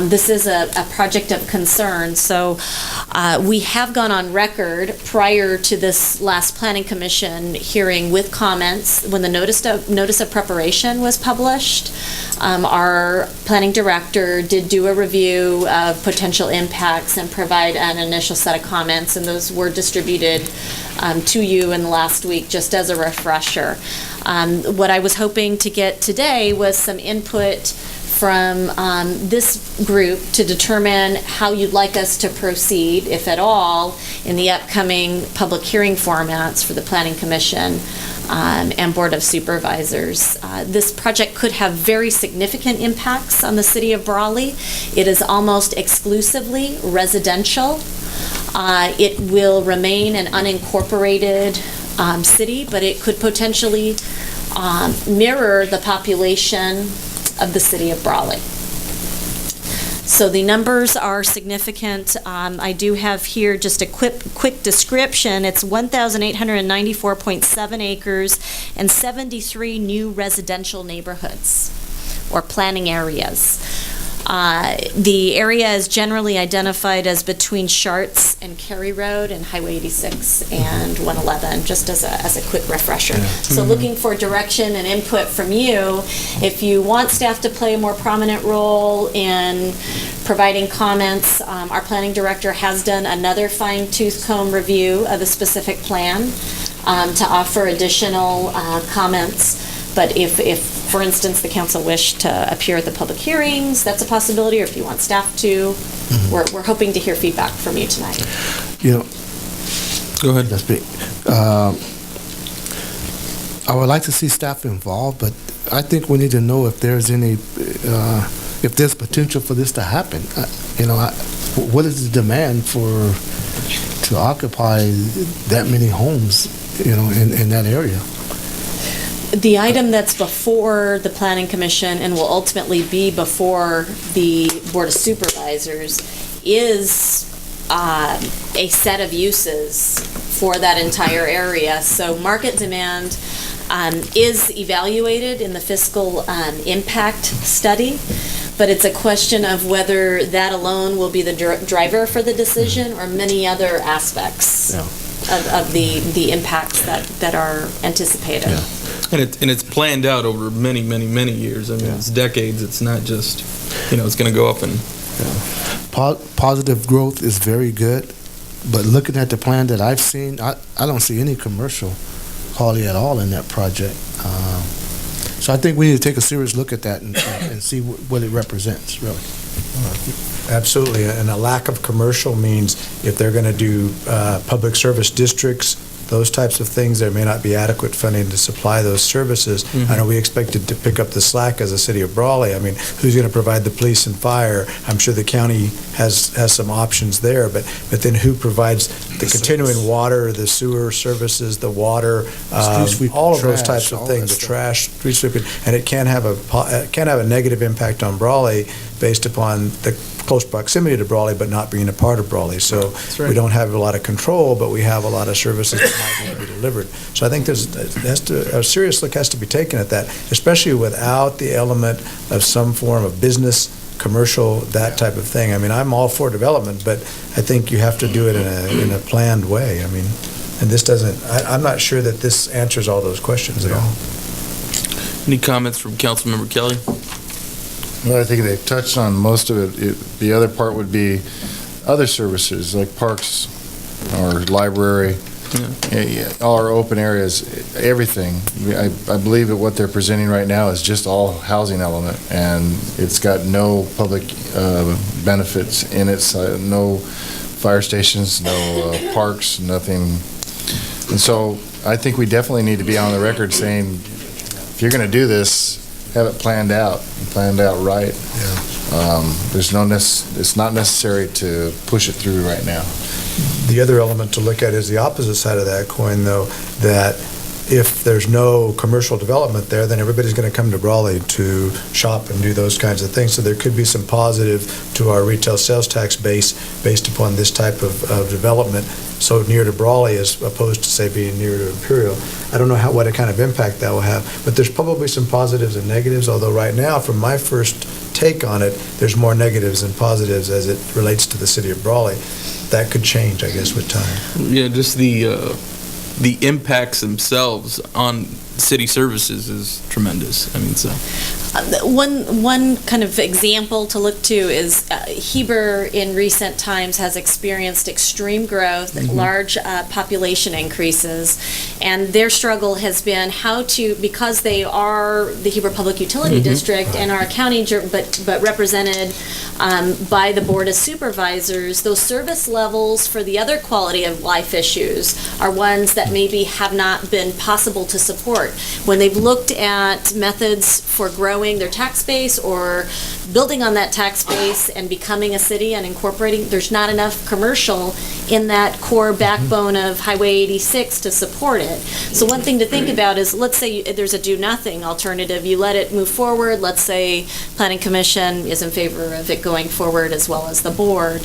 this is a project of concern. So we have gone on record prior to this last Planning Commission hearing with comments. When the notice of preparation was published, our planning director did do a review of potential impacts and provide an initial set of comments, and those were distributed to you in the last week just as a refresher. What I was hoping to get today was some input from this group to determine how you'd like us to proceed, if at all, in the upcoming public hearing formats for the Planning Commission and Board of Supervisors. This project could have very significant impacts on the city of Brawley. It is almost exclusively residential. It will remain an unincorporated city, but it could potentially mirror the population of the city of Brawley. So the numbers are significant. I do have here just a quick description. It's 1,894.7 acres and 73 new residential neighborhoods or planning areas. The area is generally identified as between Sharts and Cary Road and Highway 86 and 111, just as a quick refresher. So looking for direction and input from you. If you want staff to play a more prominent role in providing comments, our planning director has done another fine-tooth comb review of the specific plan to offer additional comments. But if, for instance, the council wished to appear at the public hearings, that's a possibility, or if you want staff to, we're hoping to hear feedback from you tonight. You know, Go ahead. that's big. I would like to see staff involved, but I think we need to know if there's any, if there's potential for this to happen. What is the demand to occupy that many homes, in that area? The item that's before the Planning Commission and will ultimately be before the Board of Supervisors is a set of uses for that entire area. So market demand is evaluated in the fiscal impact study, but it's a question of whether that alone will be the driver for the decision or many other aspects of the impacts that are anticipated. Yeah. And it's planned out over many, many, many years. I mean, it's decades. It's not just, it's going to go up and... Positive growth is very good, but looking at the plan that I've seen, I don't see any commercial hardly at all in that project. So I think we need to take a serious look at that and see what it represents, really. Absolutely, and a lack of commercial means if they're going to do public service districts, those types of things, there may not be adequate funding to supply those services. I know we expected to pick up the slack as a city of Brawley. I mean, who's going to provide the police and fire? I'm sure the county has some options there, but then who provides the continuing water, the sewer services, the water, all of those types of things, the trash, street sweeping, and it can have a negative impact on Brawley based upon the close proximity to Brawley, but not being a part of Brawley. So we don't have a lot of control, but we have a lot of services that might need to be delivered. So I think a serious look has to be taken at that, especially without the element of some form of business, commercial, that type of thing. I mean, I'm all for development, but I think you have to do it in a planned way. I mean, and this doesn't, I'm not sure that this answers all those questions at all. Any comments from Councilmember Kelly? Well, I think they touched on most of it. The other part would be other services like parks or library, all our open areas, everything. I believe that what they're presenting right now is just all housing element, and it's got no public benefits in it, no fire stations, no parks, nothing. And so I think we definitely need to be on the record saying, if you're going to do this, have it planned out right. It's not necessary to push it through right now. The other element to look at is the opposite side of that coin, though, that if there's no commercial development there, then everybody's going to come to Brawley to shop and do those kinds of things. So there could be some positive to our retail sales tax base based upon this type of development so near to Brawley as opposed to, say, being near to Imperial. I don't know what kind of impact that will have, but there's probably some positives and negatives, although right now, from my first take on it, there's more negatives than positives as it relates to the city of Brawley. That could change, I guess, with time. Yeah, just the impacts themselves on city services is tremendous. I mean, so One kind of example to look to is Heber in recent times has experienced extreme growth, large population increases, and their struggle has been how to, because they are the Heber Public Utility District and are a county, but represented by the Board of Supervisors, those service levels for the other quality of life issues are ones that maybe have not been possible to support. When they've looked at methods for growing their tax base or building on that tax base and becoming a city and incorporating, there's not enough commercial in that core backbone of Highway 86 to support it. So one thing to think about is, let's say there's a do-nothing alternative. You let it move forward. Let's say Planning Commission is in favor of it going forward as well as the board.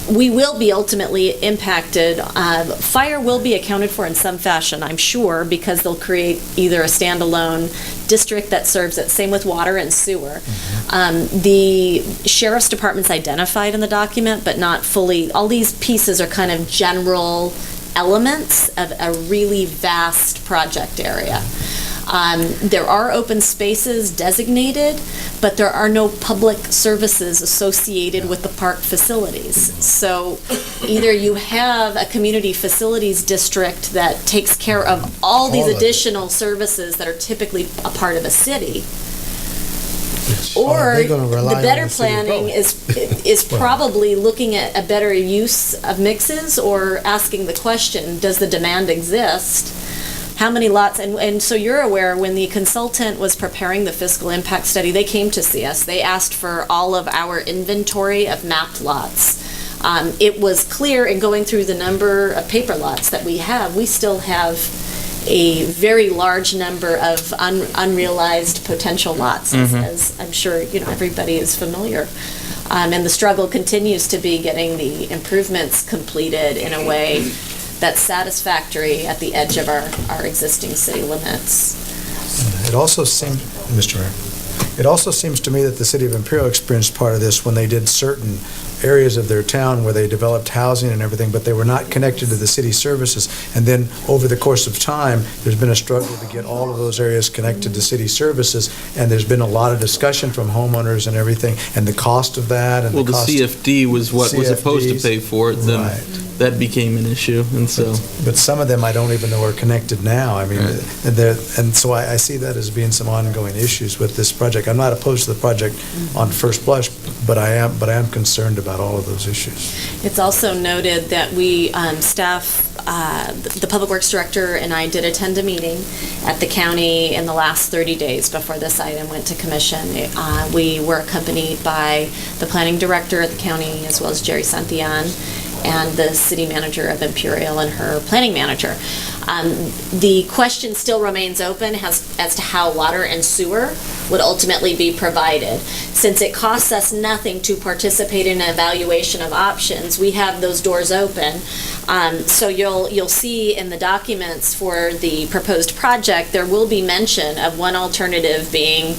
We will be ultimately impacted. Fire will be accounted for in some fashion, I'm sure, because they'll create either a standalone district that serves it. Same with water and sewer. The sheriff's department's identified in the document, but not fully. All these pieces are kind of general elements of a really vast project area. There are open spaces designated, but there are no public services associated with the park facilities. So either you have a community facilities district that takes care of all these additional services that are typically a part of a city, or the better planning is probably looking at a better use of mixes or asking the question, does the demand exist? How many lots, and so you're aware, when the consultant was preparing the fiscal impact study, they came to see us. They asked for all of our inventory of mapped lots. It was clear in going through the number of paper lots that we have, we still have a very large number of unrealized potential lots, as I'm sure everybody is familiar. And the struggle continues to be getting the improvements completed in a way that's satisfactory at the edge of our existing city limits. It also seems, Mr. Mayor, it also seems to me that the city of Imperial experienced part of this when they did certain areas of their town where they developed housing and everything, but they were not connected to the city services. And then over the course of time, there's been a struggle to get all of those areas connected to city services, and there's been a lot of discussion from homeowners and everything, and the cost of that. And well, the CFD was what was supposed to pay for it, then that became an issue, and so. But some of them I don't even know are connected now. I mean, and so I see that as being some ongoing issues with this project. I'm not opposed to the project on first blush, but I am concerned about all of those issues. It's also noted that we staff, the Public Works Director and I did attend a meeting at the county in the last 30 days before this item went to commission. We were accompanied by the Planning Director at the county as well as Jerry Santillan and the City Manager of Imperial and her Planning Manager. The question still remains open as to how water and sewer would ultimately be provided. Since it costs us nothing to participate in an evaluation of options, we have those doors open. So you'll see in the documents for the proposed project, there will be mention of one alternative being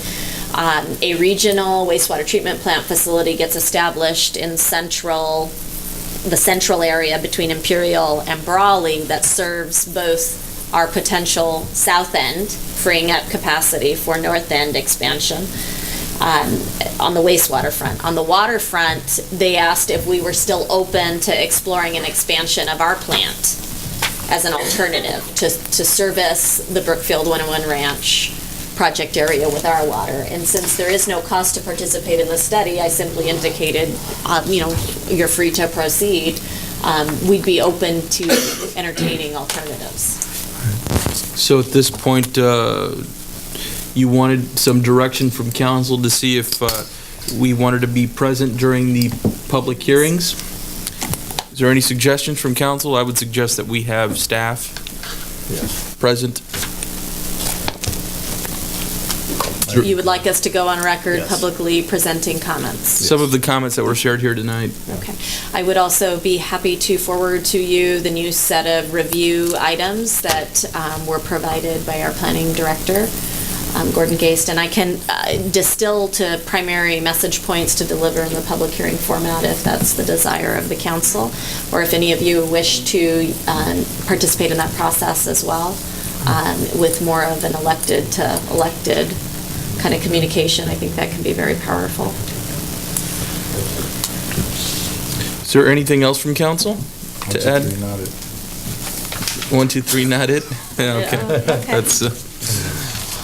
a regional wastewater treatment plant facility gets established in the central area between Imperial and Brawley that serves both our potential south end, freeing up capacity for north end expansion on the wastewater front. On the water front, they asked if we were still open to exploring an expansion of our plant as an alternative to service the Brookfield 101 Ranch project area with our water. And since there is no cost to participate in the study, I simply indicated, you're free to proceed. We'd be open to entertaining alternatives. So at this point, you wanted some direction from council to see if we wanted to be present during the public hearings. Is there any suggestions from council? I would suggest that we have staff present. You would like us to go on record publicly presenting comments? Some of the comments that were shared here tonight. Okay. I would also be happy to forward to you the new set of review items that were provided by our planning director, Gordon Geist, and I can distill to primary message points to deliver in the public hearing format if that's the desire of the council, or if any of you wish to participate in that process as well, with more of an elected to elected kind of communication. I think that can be very powerful. Is there anything else from council to add? 1, 2, 3, not it? Yeah, okay. That's,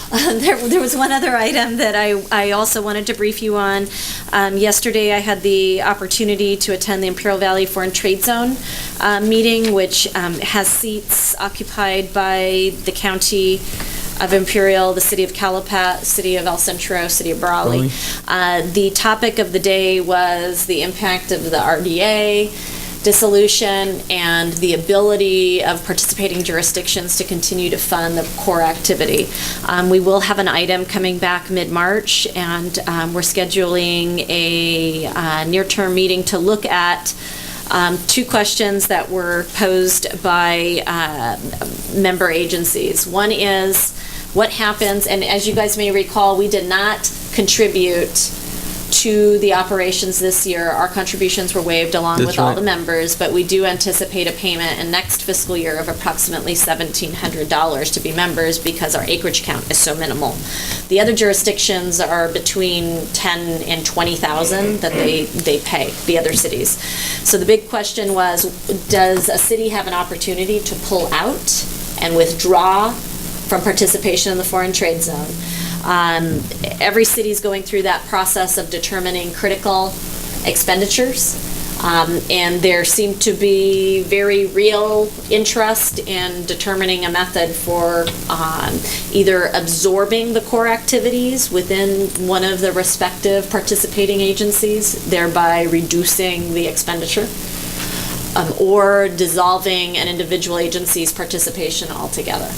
There was one other item that I also wanted to brief you on. Yesterday, I had the opportunity to attend the Imperial Valley Foreign Trade Zone meeting, which has seats occupied by the county of Imperial, the city of Calapat, city of El Centro, city of Brawley. The topic of the day was the impact of the RDA dissolution and the ability of participating jurisdictions to continue to fund the core activity. We will have an item coming back mid-March, and we're scheduling a near-term meeting to look at two questions that were posed by member agencies. One is, what happens, and as you guys may recall, we did not contribute to the operations this year. Our contributions were waived along with all the members, but we do anticipate a payment in next fiscal year of approximately $1,700 to be members because our acreage count is so minimal. The other jurisdictions are between 10 and 20,000 that they pay, the other cities. So the big question was, does a city have an opportunity to pull out and withdraw from participation in the foreign trade zone? Every city is going through that process of determining critical expenditures, and there seemed to be very real interest in determining a method for either absorbing the core activities within one of the respective participating agencies, thereby reducing the expenditure, or dissolving an individual agency's participation altogether.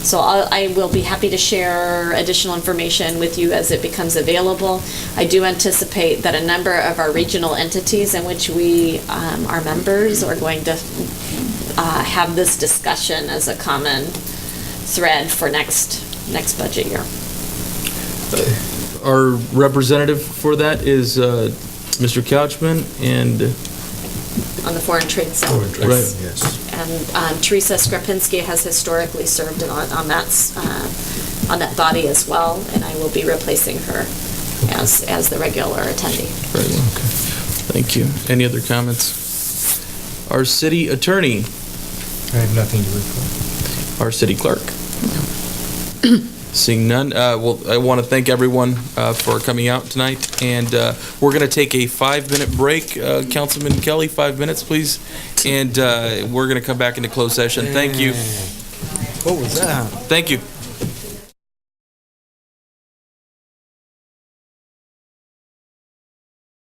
So I will be happy to share additional information with you as it becomes available. I do anticipate that a number of our regional entities in which we are members are going to have this discussion as a common thread for next budget year. our representative for that is Mr. Couchman and... On the foreign trade zone. Right. Yes. And Teresa Skrapinski has historically served on that body as well, and I will be replacing her as the regular attendee. Right, okay. Thank you. Any other comments? Our city attorney. I have nothing to report. Our city clerk. Seeing none, well, I want to thank everyone for coming out tonight, and we're going to take a 5-minute break. Councilman Kelly, 5 minutes, please, and we're going to come back into closed session. Thank you. What was that? Thank you.